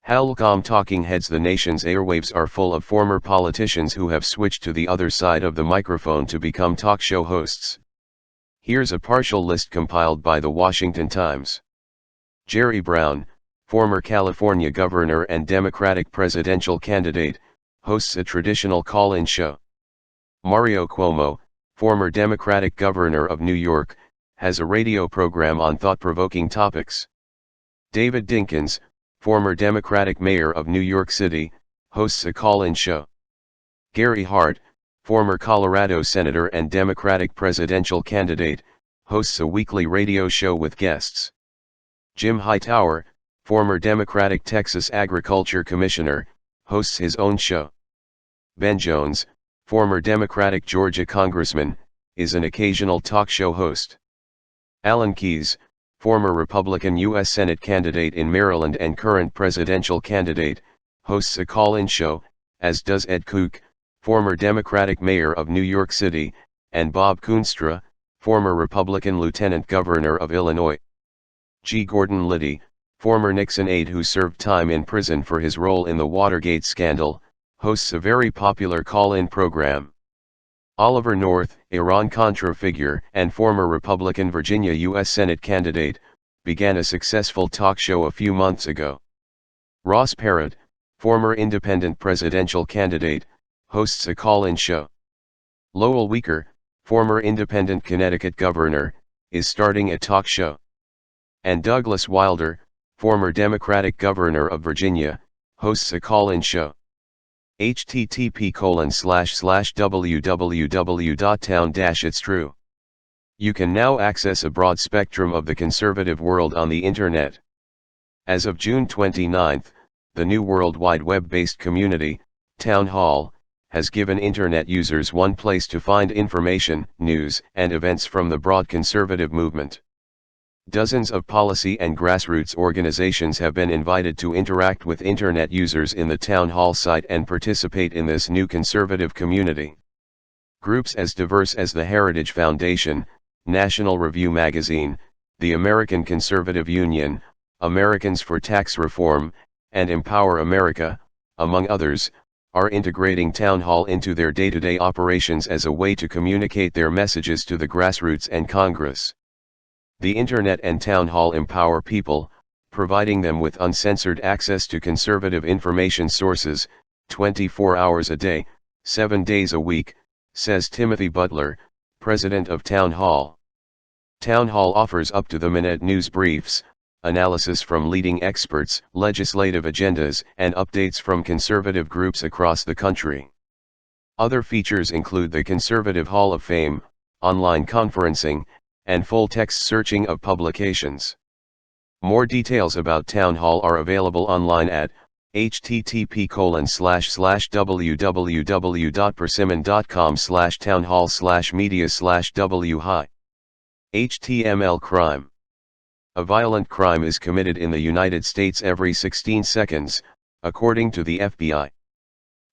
Halcom Talking Heads. The nation's airwaves are full of former politicians who have switched to the other side of the microphone to become talk show hosts. Here's a partial list compiled by the Washington Times. Jerry Brown, former California governor and Democratic presidential candidate, hosts a traditional call-in show. Mario Cuomo, former Democratic governor of New York, has a radio program on thought-provoking topics. David Dinkins, former Democratic mayor of New York City, hosts a call-in show. Gary Hart, former Colorado senator and Democratic presidential candidate, hosts a weekly radio show with guests. Jim Hightower, former Democratic Texas Agriculture Commissioner, hosts his own show. Ben Jones, former Democratic Georgia congressman, is an occasional talk show host. Alan Keyes, former Republican U.S. Senate candidate in Maryland and current presidential candidate, hosts a call-in show, as does Ed Koch, former Democratic mayor of New York City, and Bob Coonstra, former Republican lieutenant governor of Illinois. G. Gordon Liddy, former Nixon aide who served time in prison for his role in the Watergate scandal, hosts a very popular call-in program. Oliver North, Iran-Contra figure and former Republican Virginia U.S. Senate candidate, began a successful talk show a few months ago. Ross Perot, former independent presidential candidate, hosts a call-in show. Lowell Weicker, former independent Connecticut governor, is starting a talk show. And Douglas Wilder, former Democratic governor of Virginia, hosts a call-in show. http://www.town-itstrue. You can now access a broad spectrum of the conservative world on the internet. As of June 29, the new World Wide Web-based community, Town Hall, has given internet users one place to find information, news, and events from the broad conservative movement. Dozens of policy and grassroots organizations have been invited to interact with internet users in the Town Hall site and participate in this new conservative community. Groups as diverse as the Heritage Foundation, National Review Magazine, the American Conservative Union, Americans for Tax Reform, and Empower America, among others, are integrating Town Hall into their day-to-day operations as a way to communicate their messages to the grassroots and Congress. The Internet and Town Hall empower people, providing them with uncensored access to conservative information sources, 24 hours a day, 7 days a week, says Timothy Butler, president of Town Hall. Town Hall offers up-to-the-minute news briefs, analysis from leading experts, legislative agendas, and updates from conservative groups across the country. Other features include the Conservative Hall of Fame, online conferencing, and full-text searching of publications. More details about Town Hall are available online at http://www.persimmon.com/townhall/media/whi. HTML crime. A violent crime is committed in the United States every 16 seconds, according to the FBI.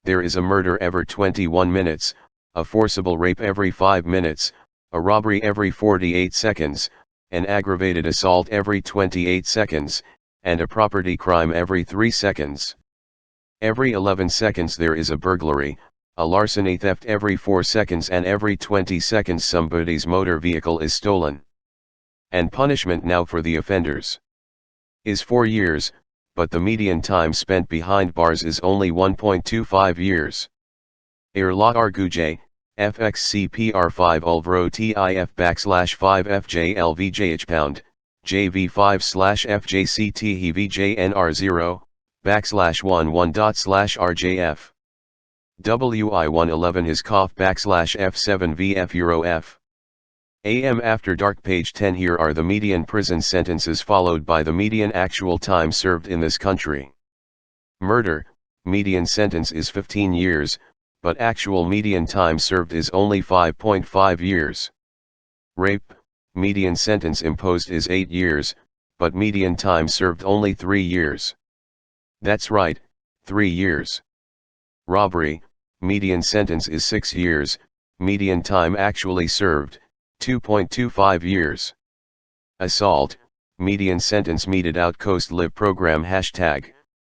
There is a murder every 21 minutes, a forcible rape every 5 minutes, a robbery every 48 seconds, an aggravated assault every 28 seconds, and a property crime every 3 seconds. Every 11 seconds there is a burglary, a larceny theft every 4 seconds, and every 20 seconds somebody's motor vehicle is stolen. And punishment now for the offenders is 4 years, but the median time spent behind bars is only 1.25 years. Irla Arguje, FXCPR5 Ulvro TIF /5FJLVJH pound, JV5/FJCTHVJNR0, /11./RJF. WI111 Hiskoff /F7VF Euro F. AM After Dark page 10. Here are the median prison sentences followed by the median actual time served in this country. Murder, median sentence is 15 years, but actual median time served is only 5.5 years. Rape, median sentence imposed is 8 years, but median time served only 3 years. That's right, 3 years. Robbery, median sentence is 6 years, median time actually served, 2.25 years. Assault, median sentence meted out. Coast Live program #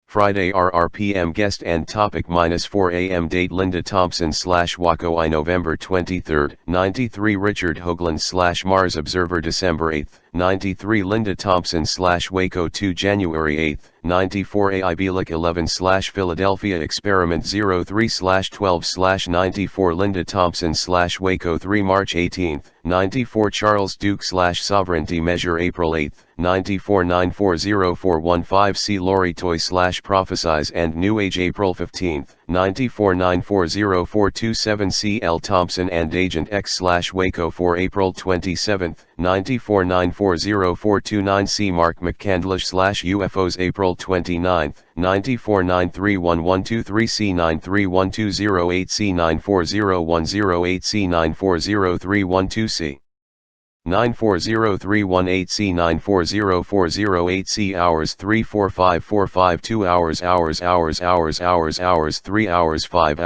Friday RRPM guest and topic -4 AM date Linda Thompson /Waco I November 23, 93 Richard Hoagland /Mars Observer December 8, 93 Linda Thompson /Waco 2 January 8, 94 AI Bielek 11 /Philadelphia Experiment 03 /12 94 Linda Thompson /Waco 3 March 18, 94 Charles Duke /Sovereignty Measure April 8, 94 940415 C Lori Toy /Prophesize and New Age April 15, 94 940427 C L Thompson and Agent X /Waco 4 April 27, 94 940429 C Mark McCandlish /UFOs April 29, 94 931123 C 931208 C 940108 C 940312 C 940318 C 940408 C hours 345452 hours 3 hours 5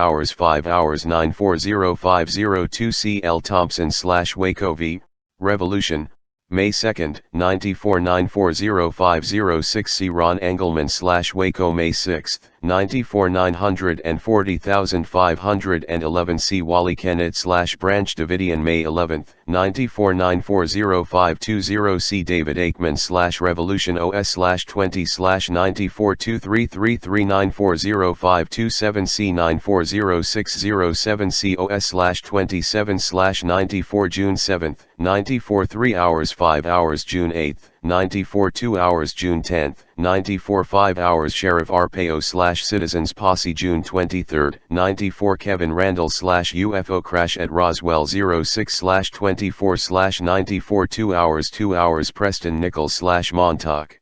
hours 940502 C L Thompson /Waco V, Revolution, May 2nd, 94940506C Ron Engelman / Waco May 6th, 94940511C Wally Kennett / Branch Davidian May 11th, 94940520C David Aikman / Revolution OS / 20 / 942333940527C 940607C OS / 27 / 94 June 7th, 94 3 hours 5 hours June 8th, 94 2 hours June 10th, 94 5 hours Sheriff Arpaio / Citizens Posse June 23rd, 94 Kevin Randall / UFO Crash at Roswell 06 / 24 / 94 2 hours Preston Nichols / Montauk.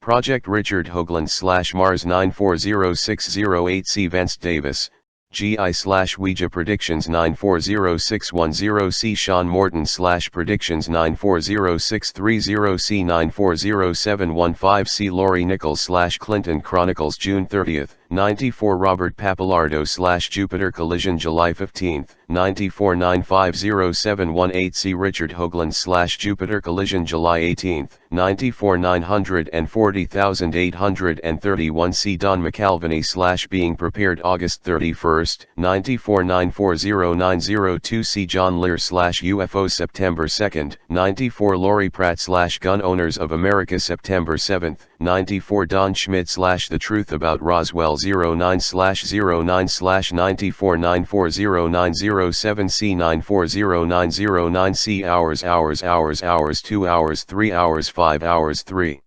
Project Richard Hoagland / Mars 940608C Vance Davis, GI / Ouija Predictions 940610C Sean Morton / Predictions 940630C 940715C Lori Nichols / Clinton Chronicles June 30th, 94 Robert Pappalardo / Jupiter Collision July 15th, 94 950718C Richard Hoagland / Jupiter Collision July 18th, 94 94040831C Don McAlvany / Being Prepared August 31st, 94 940902C John Lear / UFO September 2nd, 94 Lori Pratt / Gun Owners of America September 7th, 94 Don Schmidt / The Truth About Roswell 09 / 09 / 94 940907C 940909C hours 2 hours 3 hours 5 hours 3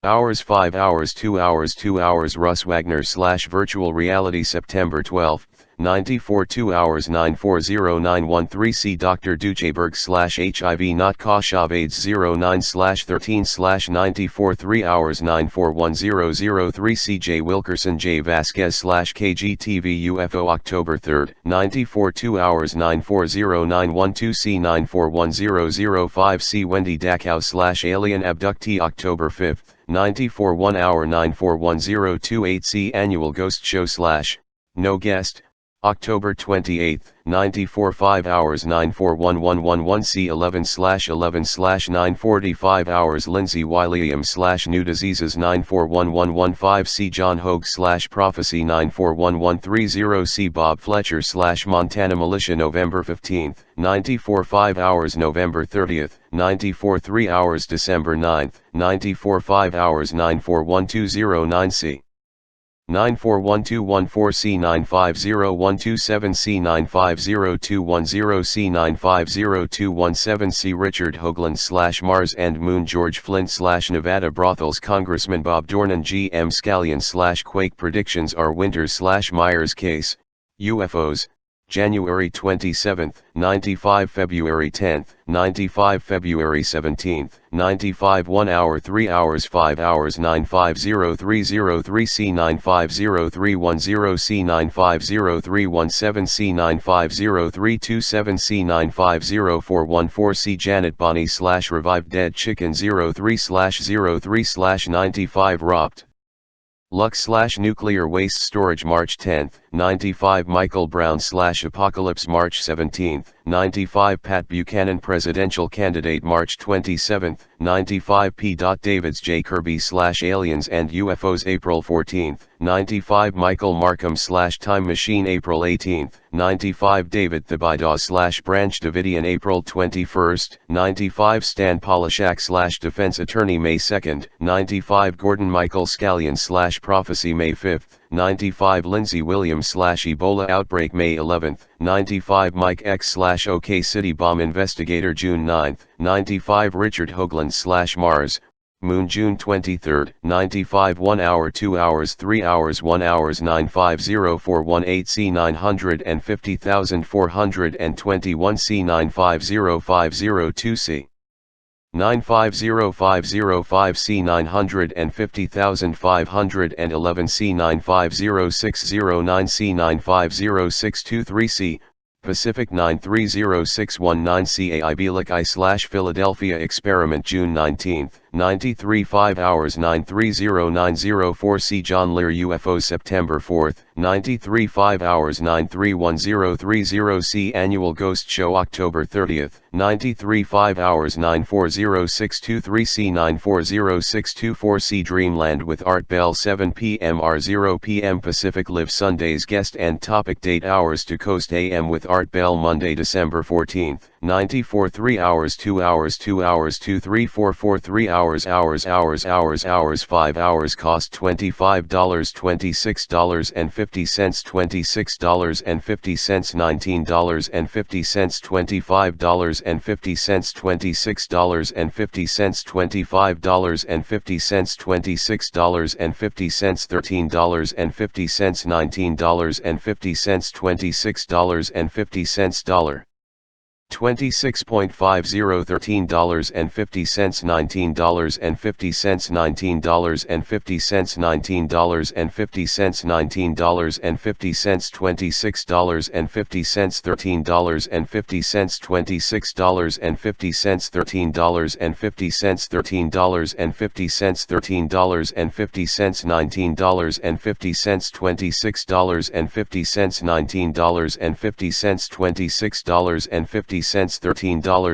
hours 5 hours 2 hours 2 hours Russ Wagner / Virtual Reality September 12th, 94 2 hours 940913C Dr. Ducheberg / HIV Not Koshov AIDS 09 / 13 / 94 3 hours 941003C J. Wilkerson J. Vasquez / KGTV UFO October 3rd, 94 2 hours 940912C 941005C Wendy Dachau / Alien Abductee October 5th, 94 1 hour 941028C Annual Ghost Show / No Guest, October 28th, 94 5 hours 941111C 11 / 11 / 945 hours Lindsay William / New Diseases 941115C John Hogue / Prophecy 941130C Bob Fletcher / Montana Militia November 15th, 94 5 hours November 30th, 94 3 hours December 9th, 94 5 hours 941209C. 941214C 950127C 950210C 950217C Richard Hoagland / Mars and Moon George Flint / Nevada Brothels Congressman Bob Dornan GM Scallion / Quake Predictions R Winters / Myers Case, UFOs, January 27th, 95 February 10th, 95 February 17th, 95 1 hour 3 hours 5 hours 950303C 950310C 950317C 950327C 950414C Janet Bonnie / Revived Dead Chicken 03 / 03 / 95 Ropt. Lux / Nuclear Waste Storage March 10th, 95 Michael Brown / Apocalypse March 17th, 95 Pat Buchanan Presidential Candidate March 27th, 95 P. Davids J. Kirby / Aliens and UFOs April 14th, 95 Michael Markham / Time Machine April 18th, 95 David Thibodeau / Branch Davidian April 21st, 95 Stan Polishak / Defense Attorney May 2nd, 95 Gordon Michael Scallion / Prophecy May 5th, 95 Lindsey Williams / Ebola Outbreak May 11th, 95 Mike X / OK City Bomb Investigator June 9th, 95 Richard Hoagland / Mars, Moon June 23rd, 95 1 hour 2 hours 3 hours 1 hours 950418C 950421C 950502C. 950505C 950511C 950609C 950623C, Pacific 930619C AIBLIC I / Philadelphia Experiment June 19th, 93 5 hours 930904 C. John Lear UFO September 4, 93 5 hours 931030 C. Annual Ghost Show October 30, 93 5 hours 940623 C. 940624 C. Dreamland with Art Bell 7 p.m. or 0 p.m. Pacific Live Sundays guest and topic date hours to Coast AM with Art Bell Monday December 14, 94 3 hours 2 hours 2 hours 2 3 4 4 3 hours 5 hours cost $25 $26.50 $26.50 $19.50 $25.50 $26.50 $25.50 $26.50 $13.50 $19.50 $26.50 $26.50 $13.50 $19.50 $19.50 $19.50 $19.50 $26.50 $13.50 $26.50 $13.50 $13.50 $13.50 $19.50 $19.50 $26.50 cents $13.50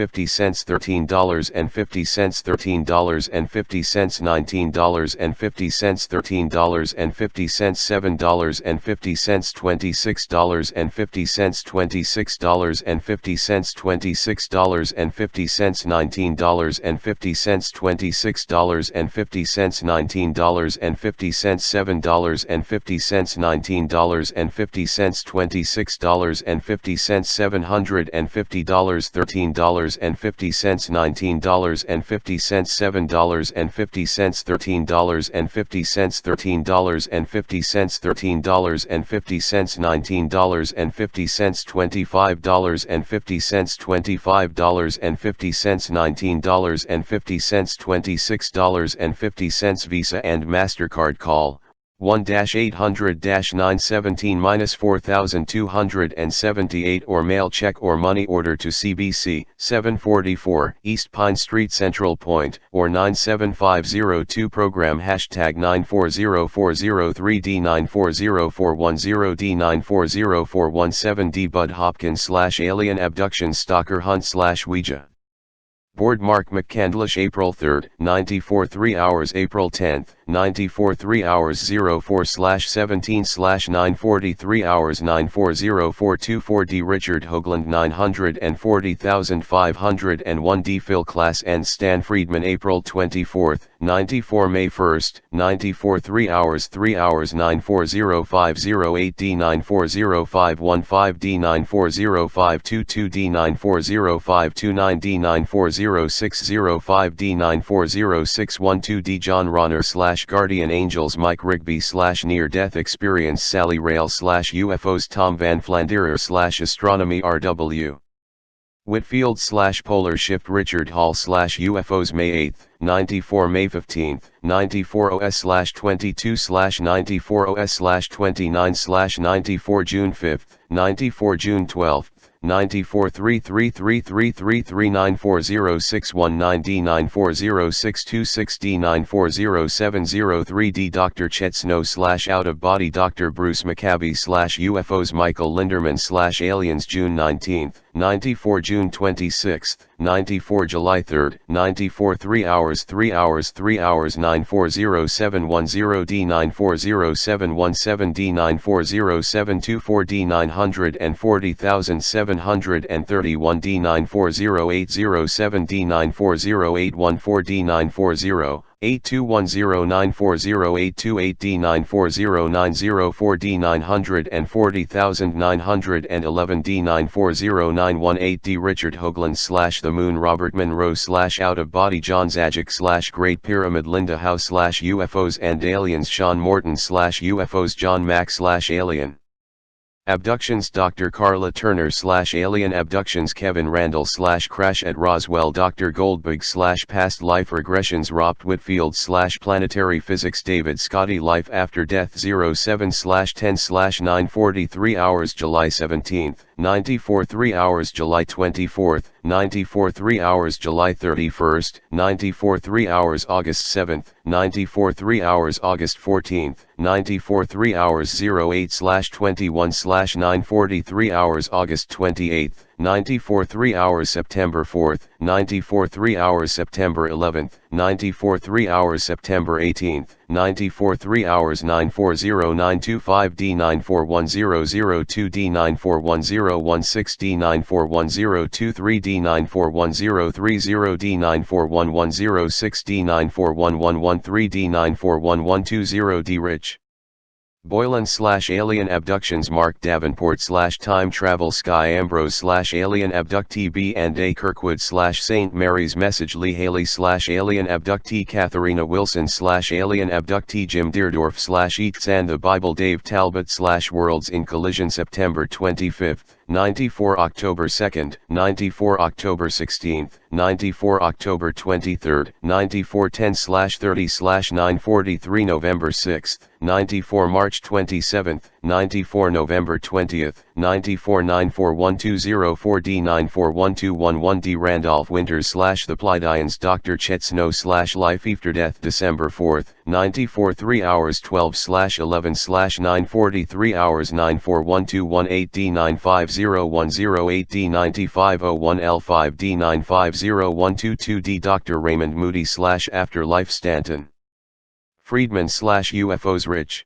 $13.50 $13.50 $19.50 $13.50 $7.50 $26.50 $26.50 $26.50 $19.50 $26.50 $19.50 $7.50 $26.50 $750 $13.50 $19.50 $7.50 $13.50 $13.50 $13.50 $19.50 $25.50 $25.50 $19.50 $26.50 Visa and MasterCard call 1-800-917-4278 or mail check or money order to CBC 744 East Pine Street Central Point or 97502 program #940403 D940410 D940417 D Bud Hopkins /alien abduction stalker hunt /Ouija Board Mark McCandlish April 3, 94 3 hours April 10, 94 3 hours 04/17 943 hours 940424 D Richard Hoagland 940,501 D Phil Class and Stan Friedman April 24, 94 May 1, 94 3 hours 9405008 D 940515 D 940522 D 940529 D 940605 D 940612 D John Ronner /Guardian Angels Mike Rigby /Near Death Experience Sally Rail /UFOs Tom Van Flanderer /Astronomy RW Whitfield /Polar Shift Richard Hall /UFOs May 8, 94 May 15, 94 OS /22 94 OS /29 94 June 5, 94 June 12, 94 333333 94061 D 940626 D 940703 D Dr. Chet Snow /Out of Body Dr. Bruce McCabe /UFOs Michael Linderman /Aliens June 19, 94 June 26, 94 July 3, 94 3 hours 9407110 D 940717 D 940724 D 940731 D 940807 D 940814 D 94082109408228 D 940904 D 940911 D 940918 D Richard Hoagland /The Moon Robert Monroe /Out of Body John Zajic /Great Pyramid Linda House /UFOs and Aliens Sean Morton /UFOs John Mack /Alien Abductions Dr. Carla Turner /Alien Abductions Kevin Randall /Crash at Roswell Dr. Goldberg /Past Life Regressions Robt Whitfield /Planetary Physics David Scotty Life After Death 07/10/943 hours July 17, 94 3 hours July 24th, 94 3 hours July 31st, 94 3 hours August 7th, 94 3 hours August 14th, 94 3 hours 08/21/943 hours August 28th, 94 3 hours September 4th, 94 3 hours September 11th, 94 3 hours September 18th, 94 3 hours 940925D 941002D 941016D 941023D 941030D 941106D 941113D 941120D Rich Boylan/Alien Abductions Mark Davenport /Time Travel Sky Ambrose /Alien Abductee B&A Kirkwood /St. Mary's Message Lee Haley /Alien Abductee Katharina Wilson /Alien Abductee Jim Deerdorf /Eats and the Bible Dave Talbot /Worlds in Collision September 25th, 94 October 2nd, 94 October 16th, 94 October 23rd, 94 10/30/943 November 6th, 94 March 27th, 94 November 20th, 94 941204D 941211D Randolph Winters /The Pleiadians Dr. Chet Snow /Life After Death December 4th, 94 3 hours 12/11/943 hours 941218D 9501008D 95001L5D 950122D Dr. Raymond Moody /Afterlife Stanton Friedman /UFOs Rich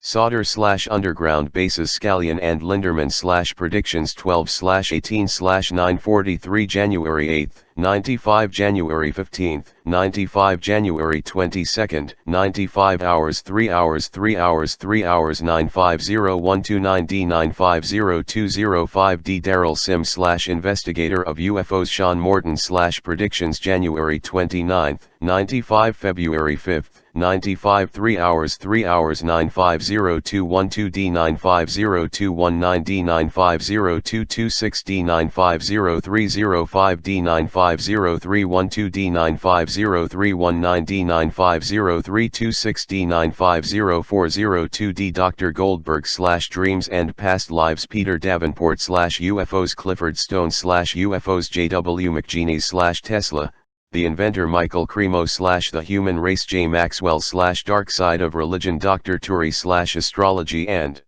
Sauder /Underground Bases Scallion and Linderman /Predictions 12/18/943 January 8th, 95 January 15th, 95 January 22nd, 95 hours 3 hours 3 hours 3 hours 950129D 950205D Daryl Sim /Investigator of UFOs Sean Morton /Predictions January 29th, 95 February 5th, 95 3 hours 3 hours 950212D 950219D 950226D 950305D 950312D 950319D 950326D 950402D Dr. Goldberg /Dreams and Past Lives Peter Davenport /UFOs Clifford Stone /UFOs J.W. McGeaney /Tesla The Inventor Michael Cremo /The Human Race J. Maxwell /Dark Side of Religion Dr. Turi /Astrology and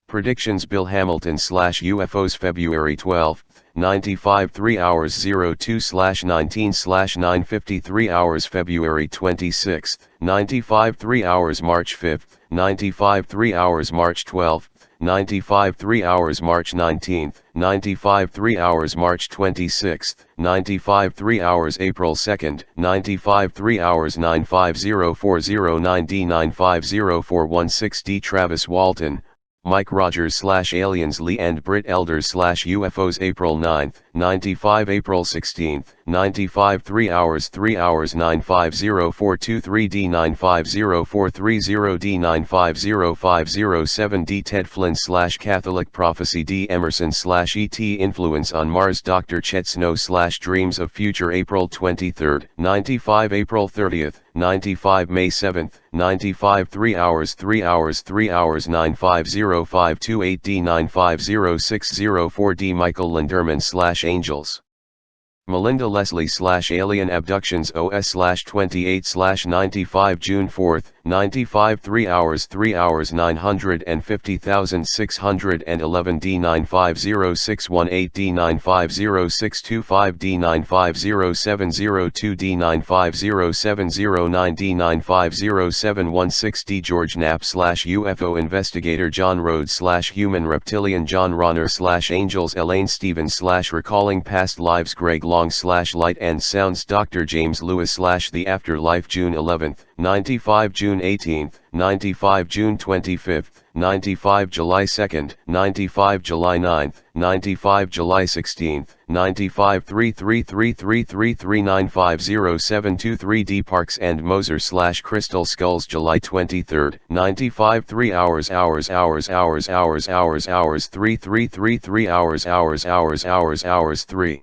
Predictions Bill Hamilton /UFOs February 12th, 95 3 hours 02/19/953 hours February 26th, 95 3 hours March 5th, 95 3 hours March 12th, 95 3 hours March 19th, 95 3 hours March 26th, 95 3 hours April 2nd, 95 3 hours 9504009D 950416D Travis Walton, Mike Rogers /Aliens Lee and Britt Elders /UFOs April 9th, 95 April 16th, 95 3 hours 9504223D 950430D 950507D Ted Flynn /Catholic Prophecy D Emerson /ET Influence on Mars Dr. Chet Snow /Dreams of Future April 23rd, 95 April 30th, 95 May 7th, 95 3 hours 9505228D 950604D Michael Linderman /Angels Melinda Leslie /Alien Abductions OS /28/95 June 4th, 95 3 hours 950,611D 9506118D 9506225D 95070 9507009D 9507116D George Knapp /UFO Investigator John Rhodes /Human Reptilian John Ronner /Angels Elaine Stevens /Recalling Past Lives Greg Long /Light and Sounds Dr. James Lewis /The Afterlife June 11th, 95 June 18th, 95 June 25th, 95 July 2nd, 95 July 9th, 95 July 16th, 95 3333339507223D Parks and Moser /Crystal Skulls July 23rd, 95 3 hours 3333 hours 3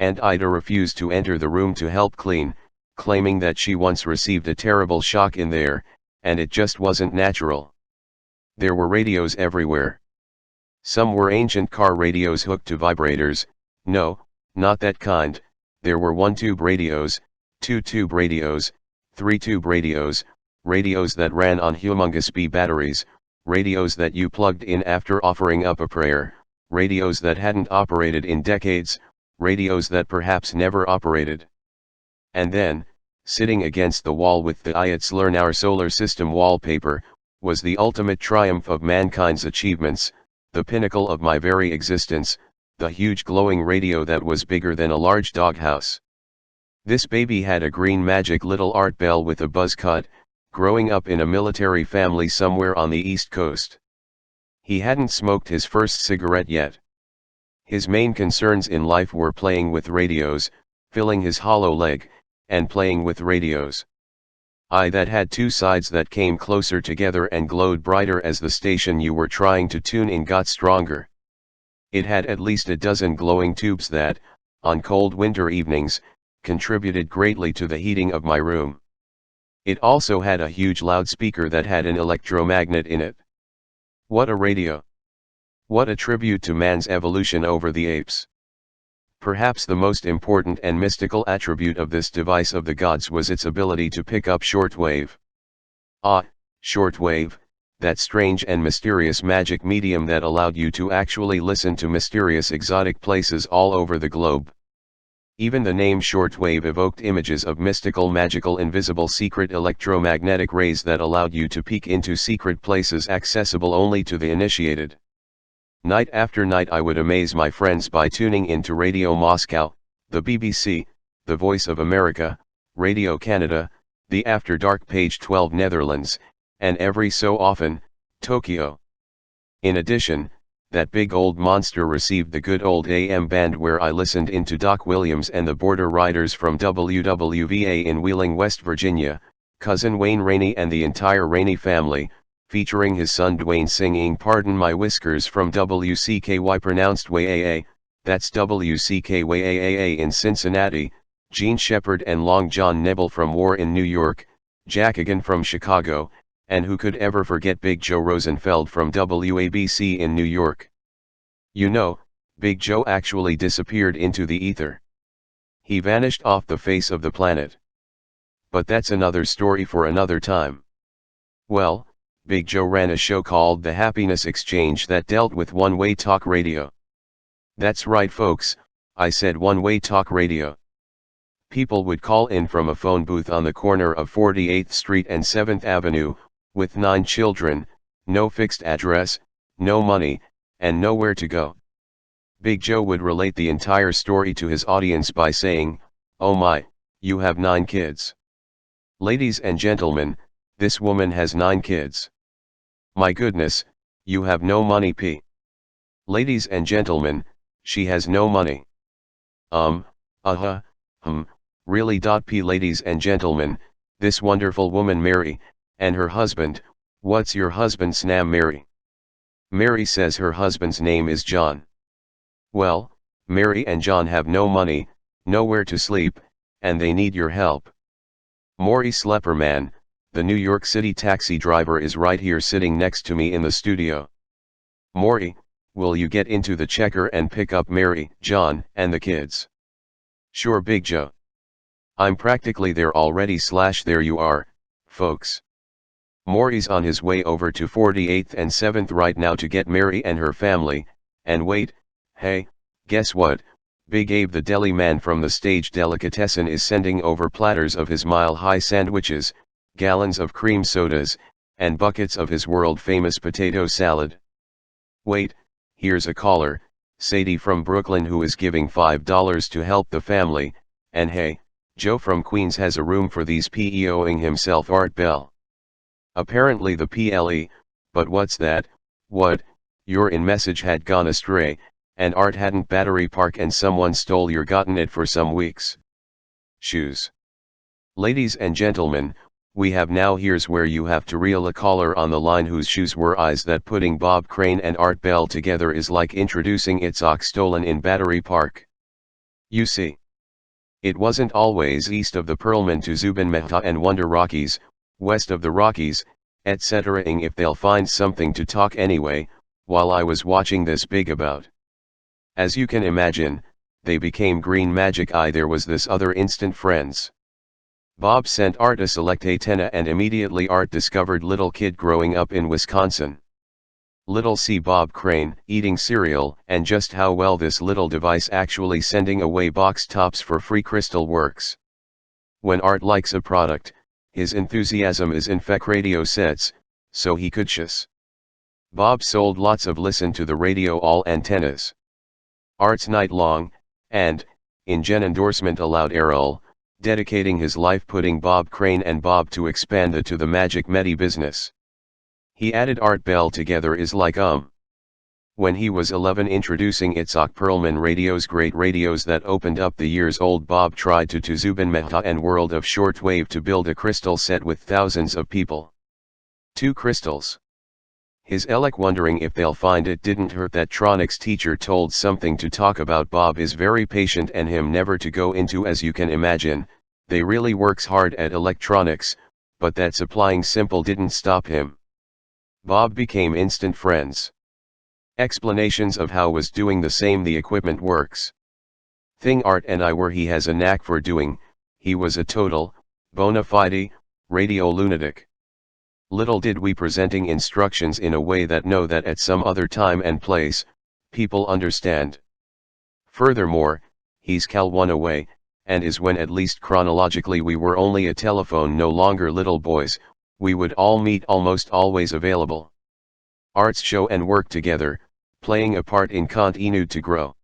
and Ida refused to enter the room to help clean, claiming that she once received a terrible shock in there, and it just wasn't natural. There were radios everywhere. Some were ancient car radios hooked to vibrators. No, not that kind. There were 1-tube radios, 2-tube radios, 3-tube radios, radios that ran on humongous B batteries, radios that you plugged in after offering up a prayer, radios that hadn't operated in decades, radios that perhaps never operated. And then, sitting against the wall with the IETS Learn Our Solar System wallpaper, was the ultimate triumph of mankind's achievements, the pinnacle of my very existence, the huge glowing radio that was bigger than a large doghouse. This baby had a green magic little art bell with a buzz cut, growing up in a military family somewhere on the East Coast. He hadn't smoked his first cigarette yet. His main concerns in life were playing with radios, filling his hollow leg, and playing with radios. That had two sides that came closer together and glowed brighter as the station you were trying to tune in got stronger. It had at least a dozen glowing tubes that, on cold winter evenings, contributed greatly to the heating of my room. It also had a huge loudspeaker that had an electromagnet in it. What a radio! What a tribute to man's evolution over the apes! Perhaps the most important and mystical attribute of this device of the gods was its ability to pick up shortwave. Shortwave, that strange and mysterious magic medium that allowed you to actually listen to mysterious exotic places all over the globe. Even the name shortwave evoked images of mystical, magical, invisible, secret electromagnetic rays that allowed you to peek into secret places accessible only to the initiated. Night after night I would amaze my friends by tuning into Radio Moscow, the BBC, the Voice of America, Radio Canada, the After Dark Page 12 Netherlands, and every so often, Tokyo. In addition, that big old monster received the good old AM band where I listened into Doc Williams and the Border Riders from WWVA in Wheeling, West Virginia, cousin Wayne Rainey and the entire Rainey family, featuring his son Dwayne singing Pardon My Whiskers from WCKY pronounced WAAA, that's WCKYAAA in Cincinnati, Gene Shepard and Long John Nebel from War in New York, Jack Egan from Chicago, and who could ever forget Big Joe Rosenfeld from WABC in New York. You know, Big Joe actually disappeared into the ether. He vanished off the face of the planet. But that's another story for another time. Well, Big Joe ran a show called The Happiness Exchange that dealt with one-way talk radio. That's right folks, I said one-way talk radio. People would call in from a phone booth on the corner of 48th Street and 7th Avenue, with 9 children, no fixed address, no money, and nowhere to go. Big Joe would relate the entire story to his audience by saying, "Oh my, you have 9 kids. Ladies and gentlemen, this woman has 9 kids. My goodness, you have no money p. Ladies and gentlemen, she has no money. Really. P. Ladies and gentlemen, this wonderful woman Mary, and her husband, what's your husband's name Mary? Mary says her husband's name is John. Well, Mary and John have no money, nowhere to sleep, and they need your help. Maurice Lepperman, the New York City taxi driver is right here sitting next to me in the studio. Maury, will you get into the checker and pick up Mary, John, and the kids? Sure Big Joe. I'm practically there already / there you are, folks. Maury's on his way over to 48th and 7th right now to get Mary and her family, and wait, hey, guess what, Big Abe the deli man from the stage delicatessen is sending over platters of his mile-high sandwiches, gallons of cream sodas, and buckets of his world-famous potato salad. Wait, here's a caller, Sadie from Brooklyn who is giving $5 to help the family, and hey, Joe from Queens has a room for these PEOing himself Art Bell. Apparently the PLE, but what's that, what, your in message had gone astray, and Art hadn't battery park and someone stole your gotten it for some weeks. Shoes. Ladies and gentlemen, we have now here's where you have to reel a caller on the line whose shoes were eyes that putting Bob Crane and Art Bell together is like introducing Itzhak stolen in Battery Park. You see, it wasn't always east of the Perlman to Zubin Mehta and Wonder Rockies, west of the Rockies, etc. ing if they'll find something to talk anyway, while I was watching this big about. As you can imagine, they became green magic eye. There was this other instant friends. Bob sent Art a select antenna and immediately Art discovered little kid growing up in Wisconsin. Little C Bob Crane, eating cereal, and just how well this little device actually sending away box tops for free crystal works. When Art likes a product, his enthusiasm is infect radio sets, so he could shush. Bob sold lots of listen to the radio all antennas. Art's night long, and, in Gen endorsement allowed Errol, dedicating his life putting Bob Crane and Bob to expand the Magic Medi business. He added Art Bell together is like When he was 11 introducing Itzhak Perlman radios, great radios that opened up the years old, Bob tried to Zubin Mehta and World of Shortwave to build a crystal set with thousands of people. 2 crystals. His Elec wondering if they'll find it didn't hurt that Tronics teacher told something to talk about. Bob is very patient and him never to go into, as you can imagine, they really works hard at electronics, but that supplying simple didn't stop him. Bob became instant friends. Explanations of how was doing the same the equipment works. Thing Art and I were he has a knack for doing, he was a total, bona fide, radio lunatic. Little did we presenting instructions in a way that know that at some other time and place, people understand. Furthermore, he's Cal 1 away, and is when at least chronologically we were only a telephone no longer little boys, we would all meet almost always available. Arts show and work together, playing a part in continue to grow.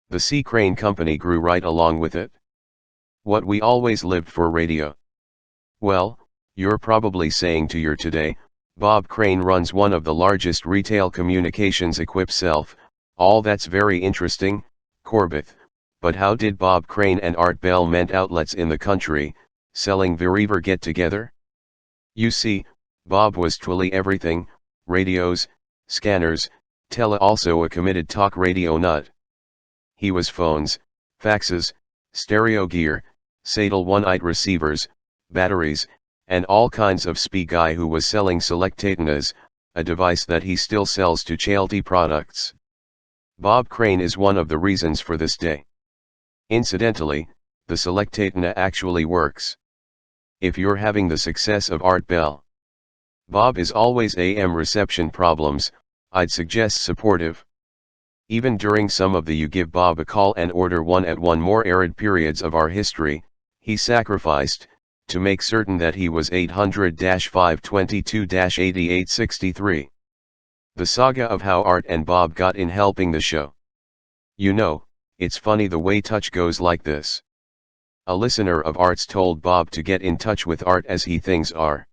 The C. Crane Company grew right along with it. What we always lived for radio. Well, you're probably saying to your today, Bob Crane runs one of the largest retail communications equip self, all that's very interesting, Corbett, but how did Bob Crane and Art Bell meant outlets in the country, selling Verever get together? You see, Bob was truly everything, radios, scanners, tele also a committed talk radio nut. He was phones, faxes, stereo gear, Sadel 1-ite receivers, batteries, and all kinds of speed guy who was selling Selectatenas, a device that he still sells to Chalty Products. Bob Crane is one of the reasons for this day. Incidentally, the Selectatena actually works. If you're having the success of Art Bell, Bob is always AM reception problems, I'd suggest supportive. Even during some of the you give Bob a call and order one at one more arid periods of our history, he sacrificed, to make certain that he was 800-522-8863. The saga of how Art and Bob got in helping the show. You know, it's funny the way touch goes like this. A listener of Art's told Bob to get in touch with Art as he things are.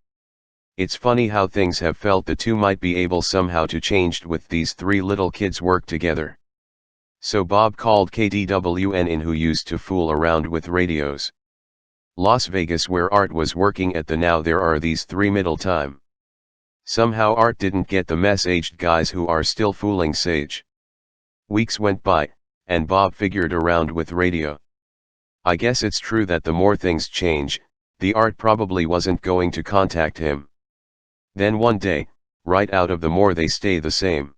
It's funny how things have felt the two might be able somehow to changed with these 3 little kids work together. So Bob called KDWN in who used to fool around with radios. Las Vegas where Art was working at the now there are these 3 middle time. Somehow Art didn't get the messaged guys who are still fooling Sage. Weeks went by, and Bob figured around with radio. I guess it's true that the more things change, the Art probably wasn't going to contact him. Then one day, right out of the more they stay the same.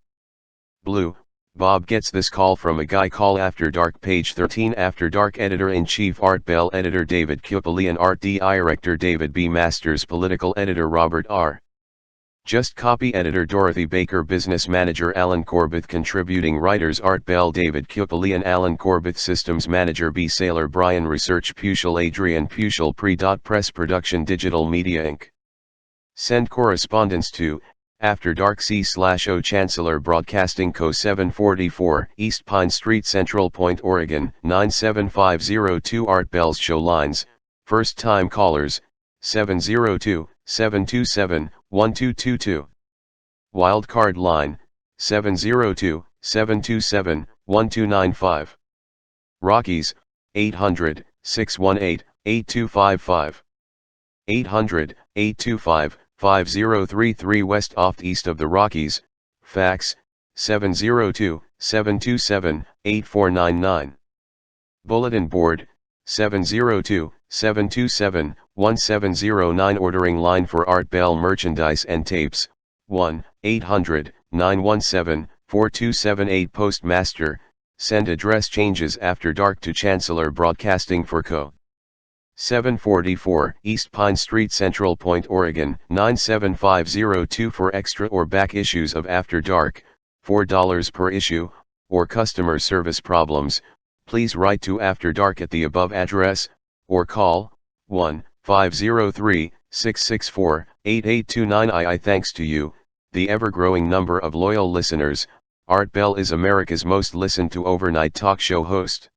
Blue, Bob gets this call from a guy call After Dark page 13 After Dark Editor-in-Chief Art Bell Editor David Kupelian Art Director David B. Masters Political Editor Robert R. Just Copy Editor Dorothy Baker Business Manager Alan Corbett Contributing Writers Art Bell David Kupelian Alan Corbett Systems Manager B. Saylor Brian Research Puchel Adrian Puchel Press Production Digital Media Inc. Send correspondence to After Dark C/O Chancellor Broadcasting Co. 744 East Pine Street Central Point Oregon 97502 Art Bell's show lines, first time callers, 702-727-1222. Wildcard line, 702-727-1295. Rockies, 800-618-8255. 800-825-5033 West off east of the Rockies, fax, 702-727-8499. Bulletin Board, 702-727-1709 Ordering line for Art Bell merchandise and tapes, 1-800-917-4278 Postmaster, send address changes after dark to Chancellor Broadcasting for Co. 744 East Pine Street, Central Point, Oregon, 97502 For extra or back issues of After Dark, $4 per issue, or customer service problems, please write to After Dark at the above address, or call, 1-503-664-8829 Thanks to you, the ever-growing number of loyal listeners, Art Bell is America's most listened to overnight talk show host.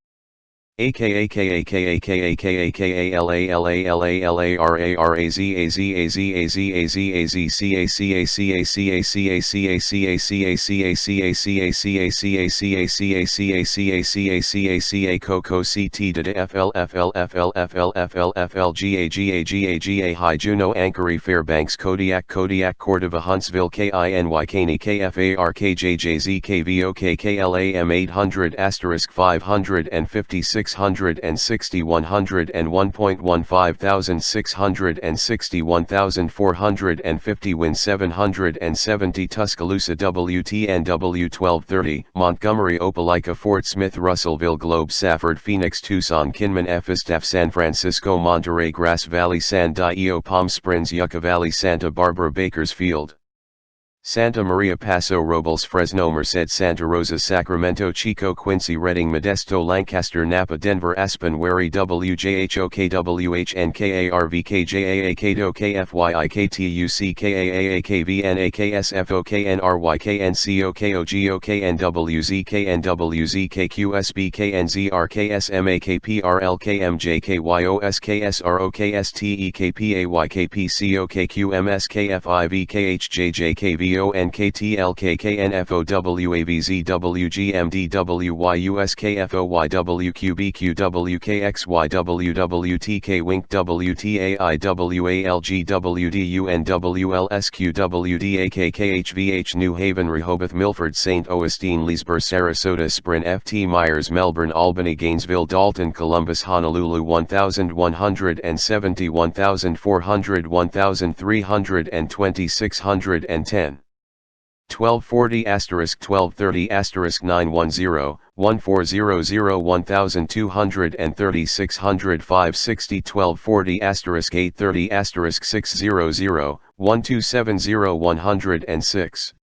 Coco CT FLFLFLFLFLFLGA High Juneau Anchorage Fairbanks Kodiak Cordova Huntsville KINY Caney KFAR KJJZ KVO KKLAM 800 *556 660 101.15 661,450 Win 770 Tuscaloosa WTNW 1230 Montgomery Opelika Fort Smith Russellville Globe Safford Phoenix Tucson Kinman Effinstaff San Francisco Monterey Grass Valley San Diego Palm Springs Yucca Valley Santa Barbara Bakersfield Santa Maria Paso Robles Fresno Merced Santa Rosa Sacramento Chico Quincy Redding Modesto Lancaster Napa Denver Aspen Wary WJHOKWHNKARVKJAA Cato KFYIKTUC KAAA KVNA KSFO KNRY KNCO KOGO KNWZ KNWZ KQSB KNZR KSMA KPRL KMJ KYOS KSRO KSTE KPAY KPCO KQMS KFIV KHJJ KV NKTL KKNFO WAVZ WGMD WYUS KFO YWQBQ WKXY WWTK Wink WTAI WALG WDUN WLSQ WDAK KHVH New Haven Rehoboth Milford St. Augustine Leesburg Sarasota Spring FT Myers Melbourne Albany Gainesville Dalton Columbus Honolulu 1170 1400 1320 610 1240 *1230 *910 1400 1230 600 560 1240 *830 600 1270 106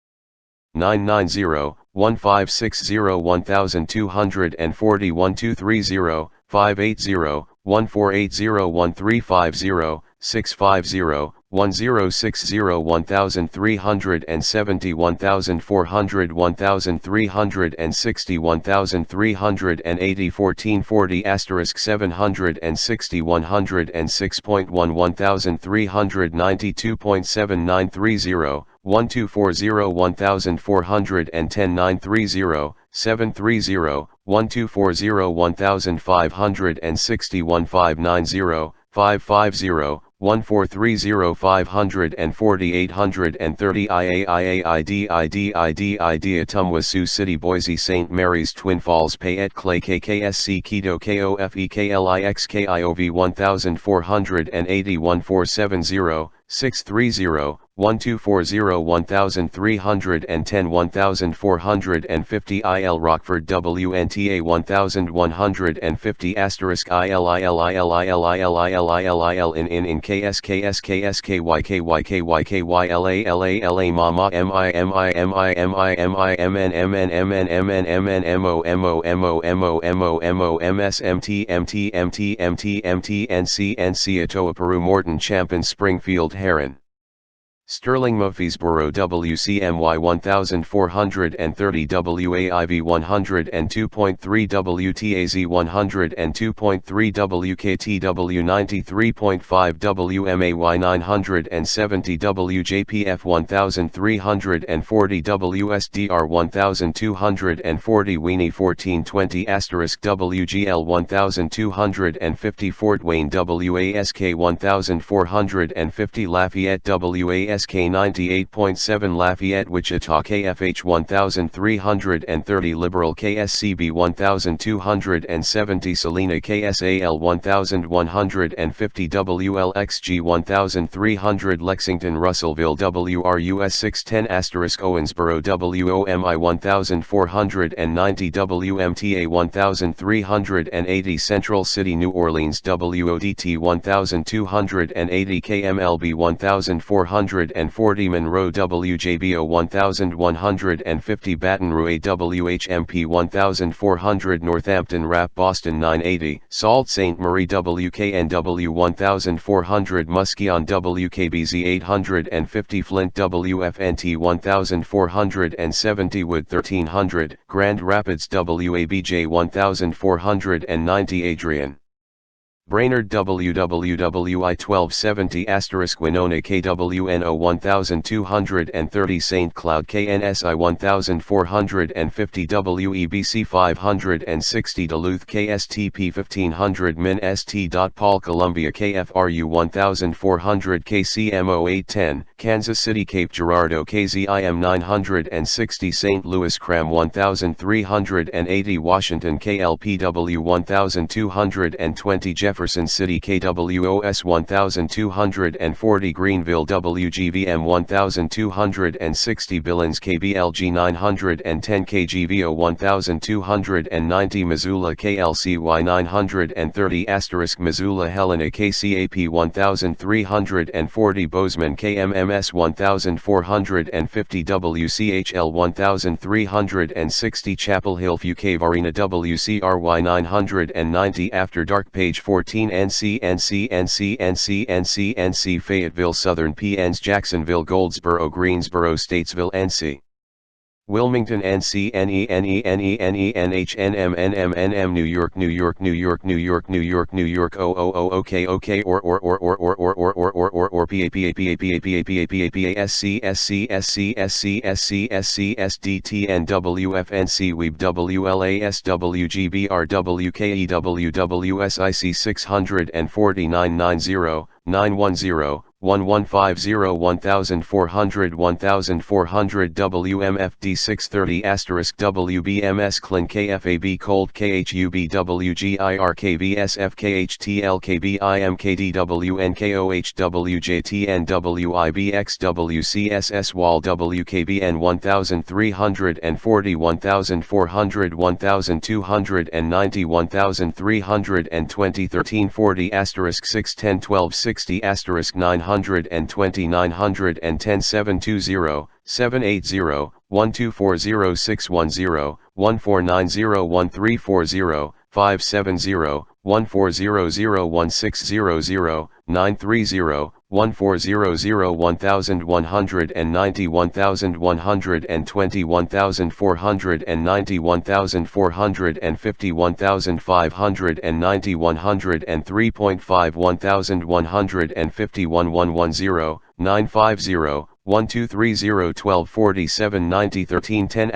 990 1560 1240 1230 580 1480 1350 650 1060 1370 1400 1360 1380 1440 *760 106.1 1392.7930 1240 1410 930 730 1240 1560 1590 550 1430 540 830 IAIAIDIDID Ottumwa Sioux City Boise St. Mary's Twin Falls Payette Clay KKSC Quito KOFEKLIXKIOV 1480 1470 630 1240 1310 1450 IL Rockford WNTA 1150 *ILILILILILILILIL in KSKSKSKYKYKYKYLA Mama MIMIMIMIMIMIMIMIMIMIMIMIMSMTMTMTMTNCNC Atoa Peru Morton Champaign Springfield Sterling Murfreesboro WCMY 1430 WAIV 102.3 WTAZ 102.3 WKTW 93.5 WMAY 970 WJPF 1340 WSDR 1240 Weenie 1420 WGL 1250 Fort Wayne WASK 1450 Lafayette WASK SK 98.7 Lafayette Wichita KFH 1330 Liberal KSCB 1270 Salina KSAL 1150 WLXG 1300 Lexington Russellville WRUS 610 * Owensboro WOMI 1490 WMTA 1380 Central City New Orleans WODT 1280 KMLB 1440 Monroe WJBO 1150 Baton Rouge WHMP 1400 Northampton RAP Boston 980 Sault Ste. Marie WKNW 1400 Muskegon WKBZ 850 Flint WFNT 1470 Wood 1300 Grand Rapids WABJ 1490 Adrian Brainerd WWWI 1270 * Winona KWNO 1230 St. Cloud KNSI 1450 WEBC 560 Duluth KSTP 1500 Min St. Paul Columbia KFRU 1400 KCMO 810 Kansas City Cape Girardeau KZIM 960 St. Louis Cram 1380 Washington KLPW 1220 Jefferson City KWOS 1240 Greenville WGVM 1260 Billings KBLG 910 KGVO 1290 Missoula KLCY 930 * Missoula Helena KCAP 1340 Bozeman KMMS 1450 WCHL 1360 Chapel Hill UK Varina WCRY 990 After Dark Page 14 NC Fayetteville Southern PNs Jacksonville Goldsboro Greensboro Statesville NC Wilmington NC NENENENENHNMNMNM New York OK or PAPAPAPAPAPAPASCSCSCSCSCSDTNWFNC Weeb WLAS WGBR WKEWWSIC 64990 910 1150 1400 1400 WMFD 630 * WBMS Clin KFAB Cold KHUB WGIR KVSF KHTL KBIM KDWN KOH WJTN WIBX WCSS Wall WKBN 1340 1400 1290 1320 1340 * 610 1260 * 920 910 720 780 1240 610 1490 1340 570 1400 1600 930 1400 1190 1120 1490 1450 1590 103.5 1150 1110 950 1230 1247 90 1310 *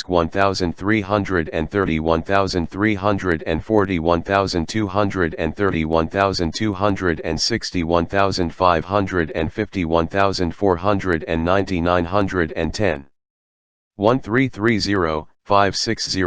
1330 1340 1230 1260 1550 1490 910 1330 560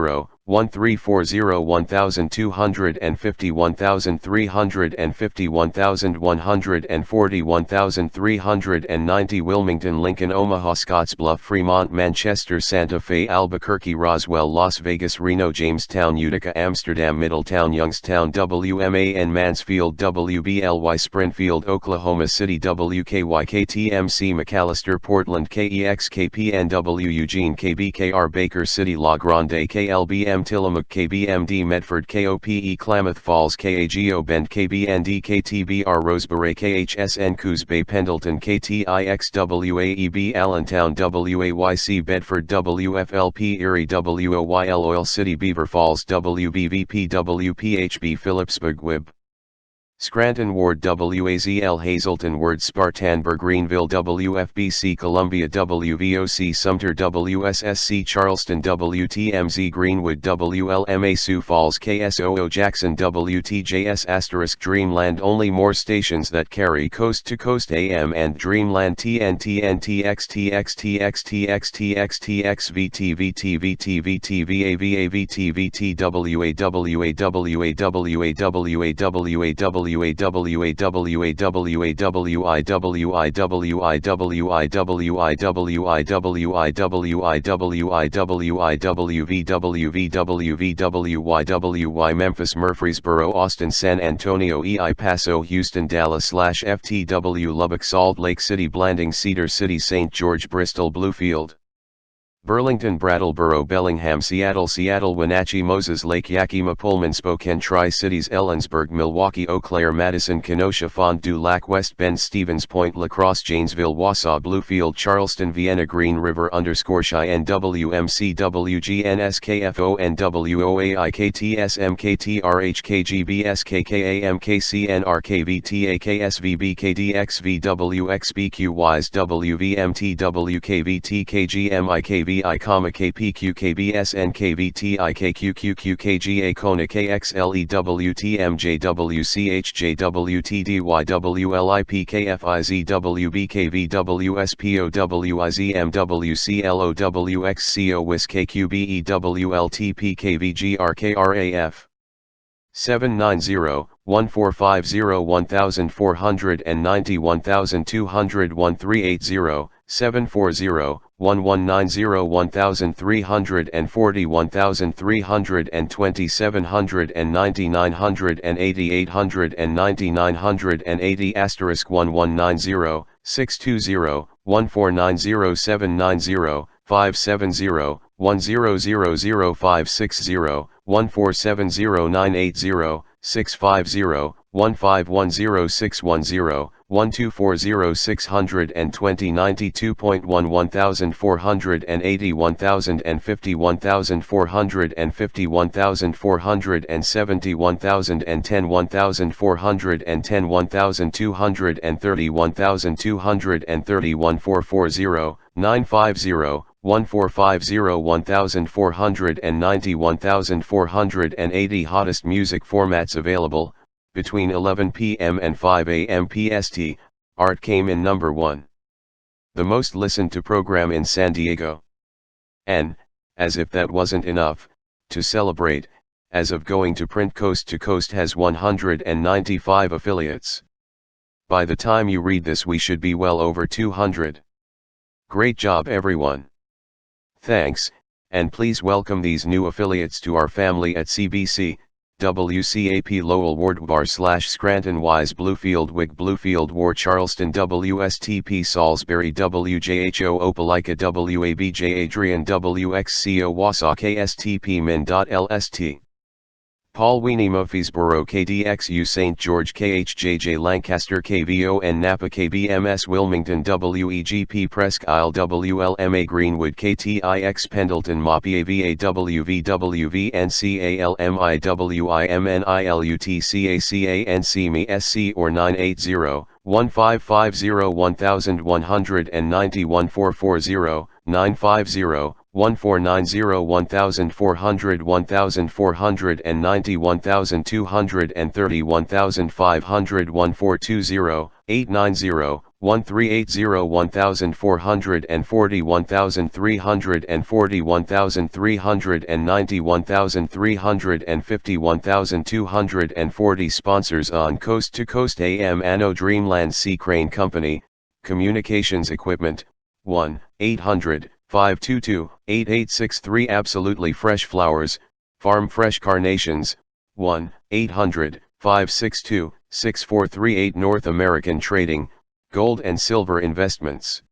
1340 1250 1350 1140 1390 Wilmington Lincoln Omaha Scottsbluff Fremont Manchester Santa Fe Albuquerque Roswell Las Vegas Reno Jamestown Utica Amsterdam Middletown Youngstown WMAN Mansfield WBLY Springfield Oklahoma City WKYKTMC McAllister Portland KEXKPNW Eugene KBKR Baker City La Grande KLBM Tillamook KBMD Medford KOPE Klamath Falls KAGO Bend KBND KTBR Rosebery KHSN Coos Bay Pendleton KTIXWAEB Allentown WAYC Bedford WFLP Erie WOYL Oil City Beaver Falls WBVP WPHB Phillipsburg WIB Scranton Ward WAZL Hazleton Ward Spartanburg Greenville WFBC Columbia WVOC Sumter WSSC Charleston WTMZ Greenwood WLMA Sioux Falls KSOO Jackson WTJS * Dreamland. Only more stations that carry coast to coast AM and Dreamland TNT NTX TX TX TX TX TX VT VT VT VT VA VA VT VT WA WA WA WA WA WA Memphis Murfreesboro Austin San Antonio EI Paso Houston Dallas /FTW Lubbock Salt Lake City Blanding Cedar City St. George Bristol Bluefield Burlington Brattleboro Bellingham Seattle Wenatchee Moses Lake Yakima Pullman Spokane Tri-Cities Ellensburg Milwaukee Eau Claire Madison Kenosha Fond du Lac West Bend Stevens Point La Crosse Janesville Wausau Bluefield Charleston Vienna Green River _Cheyenne WMC WGN SKFO NWOAI KTS MKTRH KGB SKKA MKCN RKVTA KSVB KDX VWXBQ WISE WVMT WKVT KGM IKV I, KPQ KBS NKVT IKQQQ KGA Kona KXLE WTM JWCH JWTD YWLIP KFIZ WBKV WSPO WIZM WCLO WXCO WIS KQBE WLTP KVG RKRAF 790 1450 1490 1200 1380 740 1190 1340 1320 790 980 890 980 *1190 620 1490 790 570 1000 560 1470 980 650 1510 610 1240 620 92.1 1480 1050 1450 1470 1010 1410 1230 1230 1440 950 1450 1490 1480 Hottest music formats available. Between 11 p.m. and 5 a.m. PST, Art came in number 1. The most listened to program in San Diego. And, as if that wasn't enough, to celebrate, as of going to print Coast to Coast has 195 affiliates. By the time you read this we should be well over 200. Great job everyone. Thanks, and please welcome these new affiliates to our family at CBC. WCAP Lowell Ward Bar / Scranton Wise Bluefield Wig Bluefield War Charleston WSTP Salisbury WJHO Opelika WABJ Adrian WXCO Wausau KSTP Min.LST Paul Weenie Murfreesboro KDXU St. George KHJJ Lancaster KVON Napa KBMS Wilmington WEGP Presque Isle WLMA Greenwood KTIX Pendleton MOPI AVA WVWV NCALMI WIMNILUT CACANC ME SC or 980 1550 1190 1440 950 1490 1400 1490 1230 1500 1420 890 1380 1440 1340 1390 1350 1240 Sponsors on Coast to Coast AM Anno Dreamland Sea Crane Company, Communications Equipment, 1-800-522-8863 Absolutely Fresh Flowers, Farm Fresh Carnations, 1-800-562-6438 North American Trading, Gold and Silver Investments,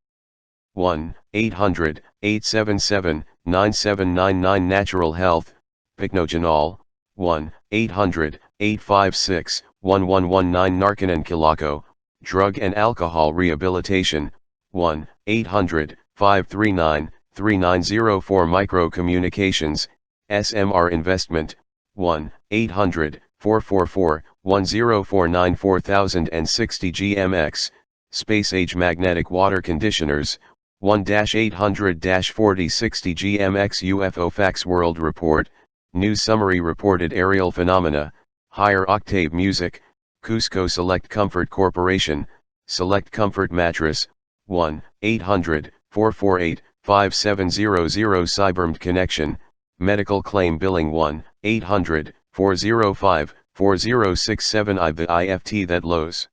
1-800-877-9799 Natural Health, Pycnogenol, 1-800-856-1119 Narcan Kilako, Drug and Alcohol Rehabilitation, 1-800-539-3904 Micro Communications, SMR Investment, 1-800-444-1234 1049460 GMX, Space Age Magnetic Water Conditioners, 1-800-4060 GMX UFO Facts World Report, News Summary Reported Aerial Phenomena, Higher Octave Music, Cusco Select Comfort Corporation, Select Comfort Mattress, 1-800-448-5700 Cybermed Connection, Medical Claim Billing 1-800-405-4067 The IFT that Lowe's.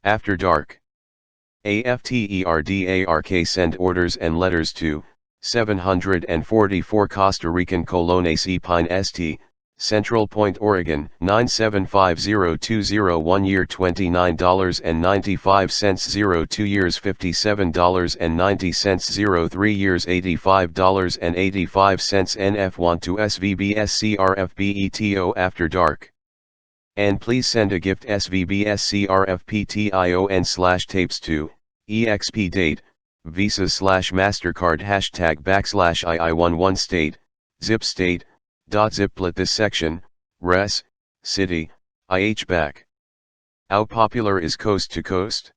After Dark. AFTERDARK send orders and letters to 744 Costa Rican Colones y Pine St., Central Point, Oregon 9750201 1 year $29.95 2 years $57.90 3 years $85.85 NF1 to SVBSCRFBETO After Dark. And please send a gift SVBSCRFPTION/tapes to EXP date, Visa /MasterCard #II11 state, zip state, .ziplet This section, res, city, IH back. How popular is Coast to Coast?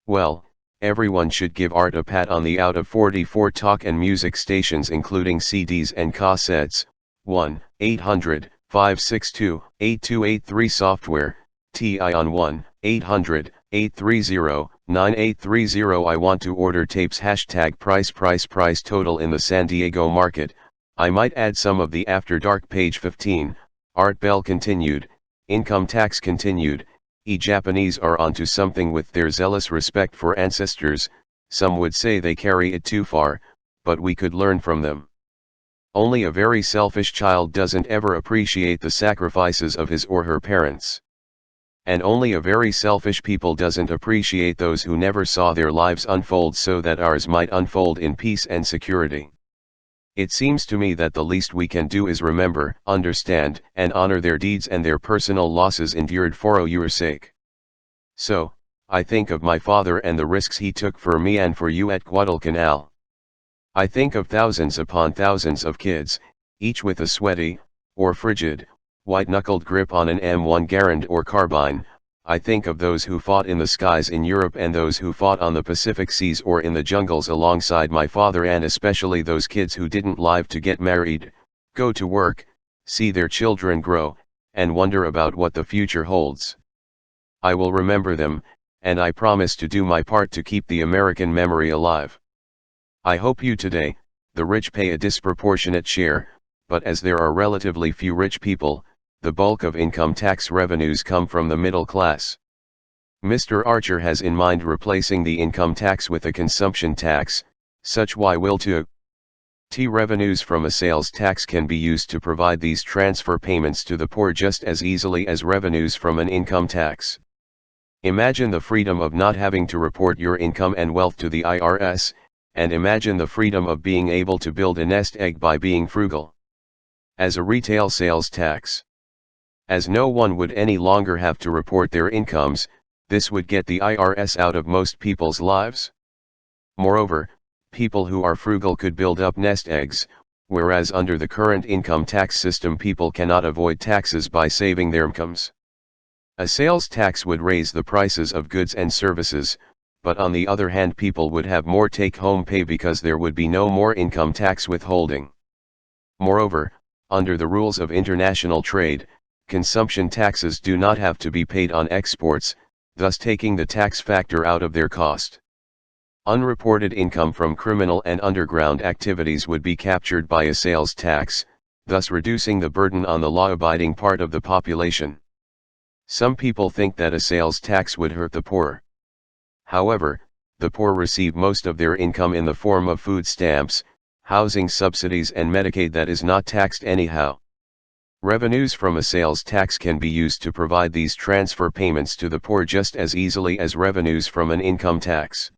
Well, everyone should give art a pat on the out of 44 talk and music stations including CDs and cassettes. 1-800-562-8283 Software, TI on 1-800-830-9830 I want to order tapes #price total in the San Diego market. I might add some of the After Dark page 15, Art Bell continued, income tax continued, Japanese are onto something with their zealous respect for ancestors, some would say they carry it too far, but we could learn from them. Only a very selfish child doesn't ever appreciate the sacrifices of his or her parents. And only a very selfish people doesn't appreciate those who never saw their lives unfold so that ours might unfold in peace and security. It seems to me that the least we can do is remember, understand, and honor their deeds and their personal losses endured for your sake. So, I think of my father and the risks he took for me and for you at Guadalcanal. I think of thousands upon thousands of kids, each with a sweaty, or frigid, white-knuckled grip on an M1 Garand or carbine. I think of those who fought in the skies in Europe and those who fought on the Pacific seas or in the jungles alongside my father, and especially those kids who didn't live to get married, go to work, see their children grow, and wonder about what the future holds. I will remember them, and I promise to do my part to keep the American memory alive. I hope you today, the rich pay a disproportionate share, but as there are relatively few rich people, the bulk of income tax revenues come from the middle class. Mr. Archer has in mind replacing the income tax with a consumption tax, such will to revenues from a sales tax can be used to provide these transfer payments to the poor just as easily as revenues from an income tax. Imagine the freedom of not having to report your income and wealth to the IRS, and imagine the freedom of being able to build a nest egg by being frugal. As a retail sales tax. As no one would any longer have to report their incomes, this would get the IRS out of most people's lives. Moreover, people who are frugal could build up nest eggs, whereas under the current income tax system people cannot avoid taxes by saving their incomes. A sales tax would raise the prices of goods and services, but on the other hand people would have more take-home pay because there would be no more income tax withholding. Moreover, under the rules of international trade, consumption taxes do not have to be paid on exports, thus taking the tax factor out of their cost. Unreported income from criminal and underground activities would be captured by a sales tax, thus reducing the burden on the law-abiding part of the population. Some people think that a sales tax would hurt the poor. However, the poor receive most of their income in the form of food stamps, housing subsidies and Medicaid that is not taxed anyhow. Revenues from a sales tax can be used to provide these transfer payments to the poor just as easily as revenues from an income tax.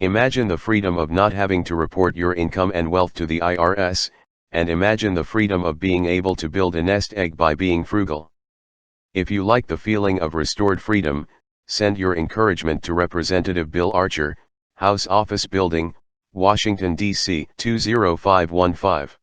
Imagine the freedom of not having to report your income and wealth to the IRS, and imagine the freedom of being able to build a nest egg by being frugal. If you like the feeling of restored freedom, send your encouragement to Representative Bill Archer, House Office Building, Washington, D.C. 20515.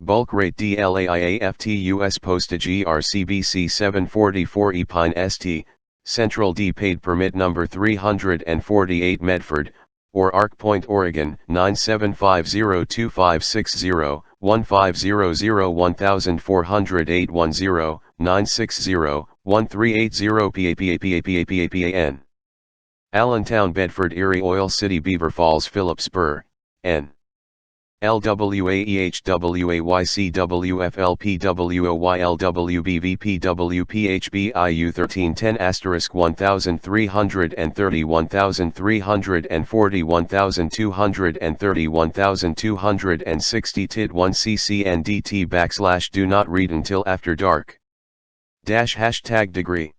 Bulk rate DLAIAFT US postage ERCBC 744 Epine ST, Central D paid permit number 348 Medford, or Arc Point, Oregon 97502560150014810 960-1380-PAPAPAPAPAPAN. Allentown, Bedford, Erie, Oil City, Beaver Falls, Phillipsburg, N. LWAEHWFLPWOYLWBVPWPHBIU 1310 *1330 1340 1230 1260 TID 1 CCNDT / do not read until after dark. #degree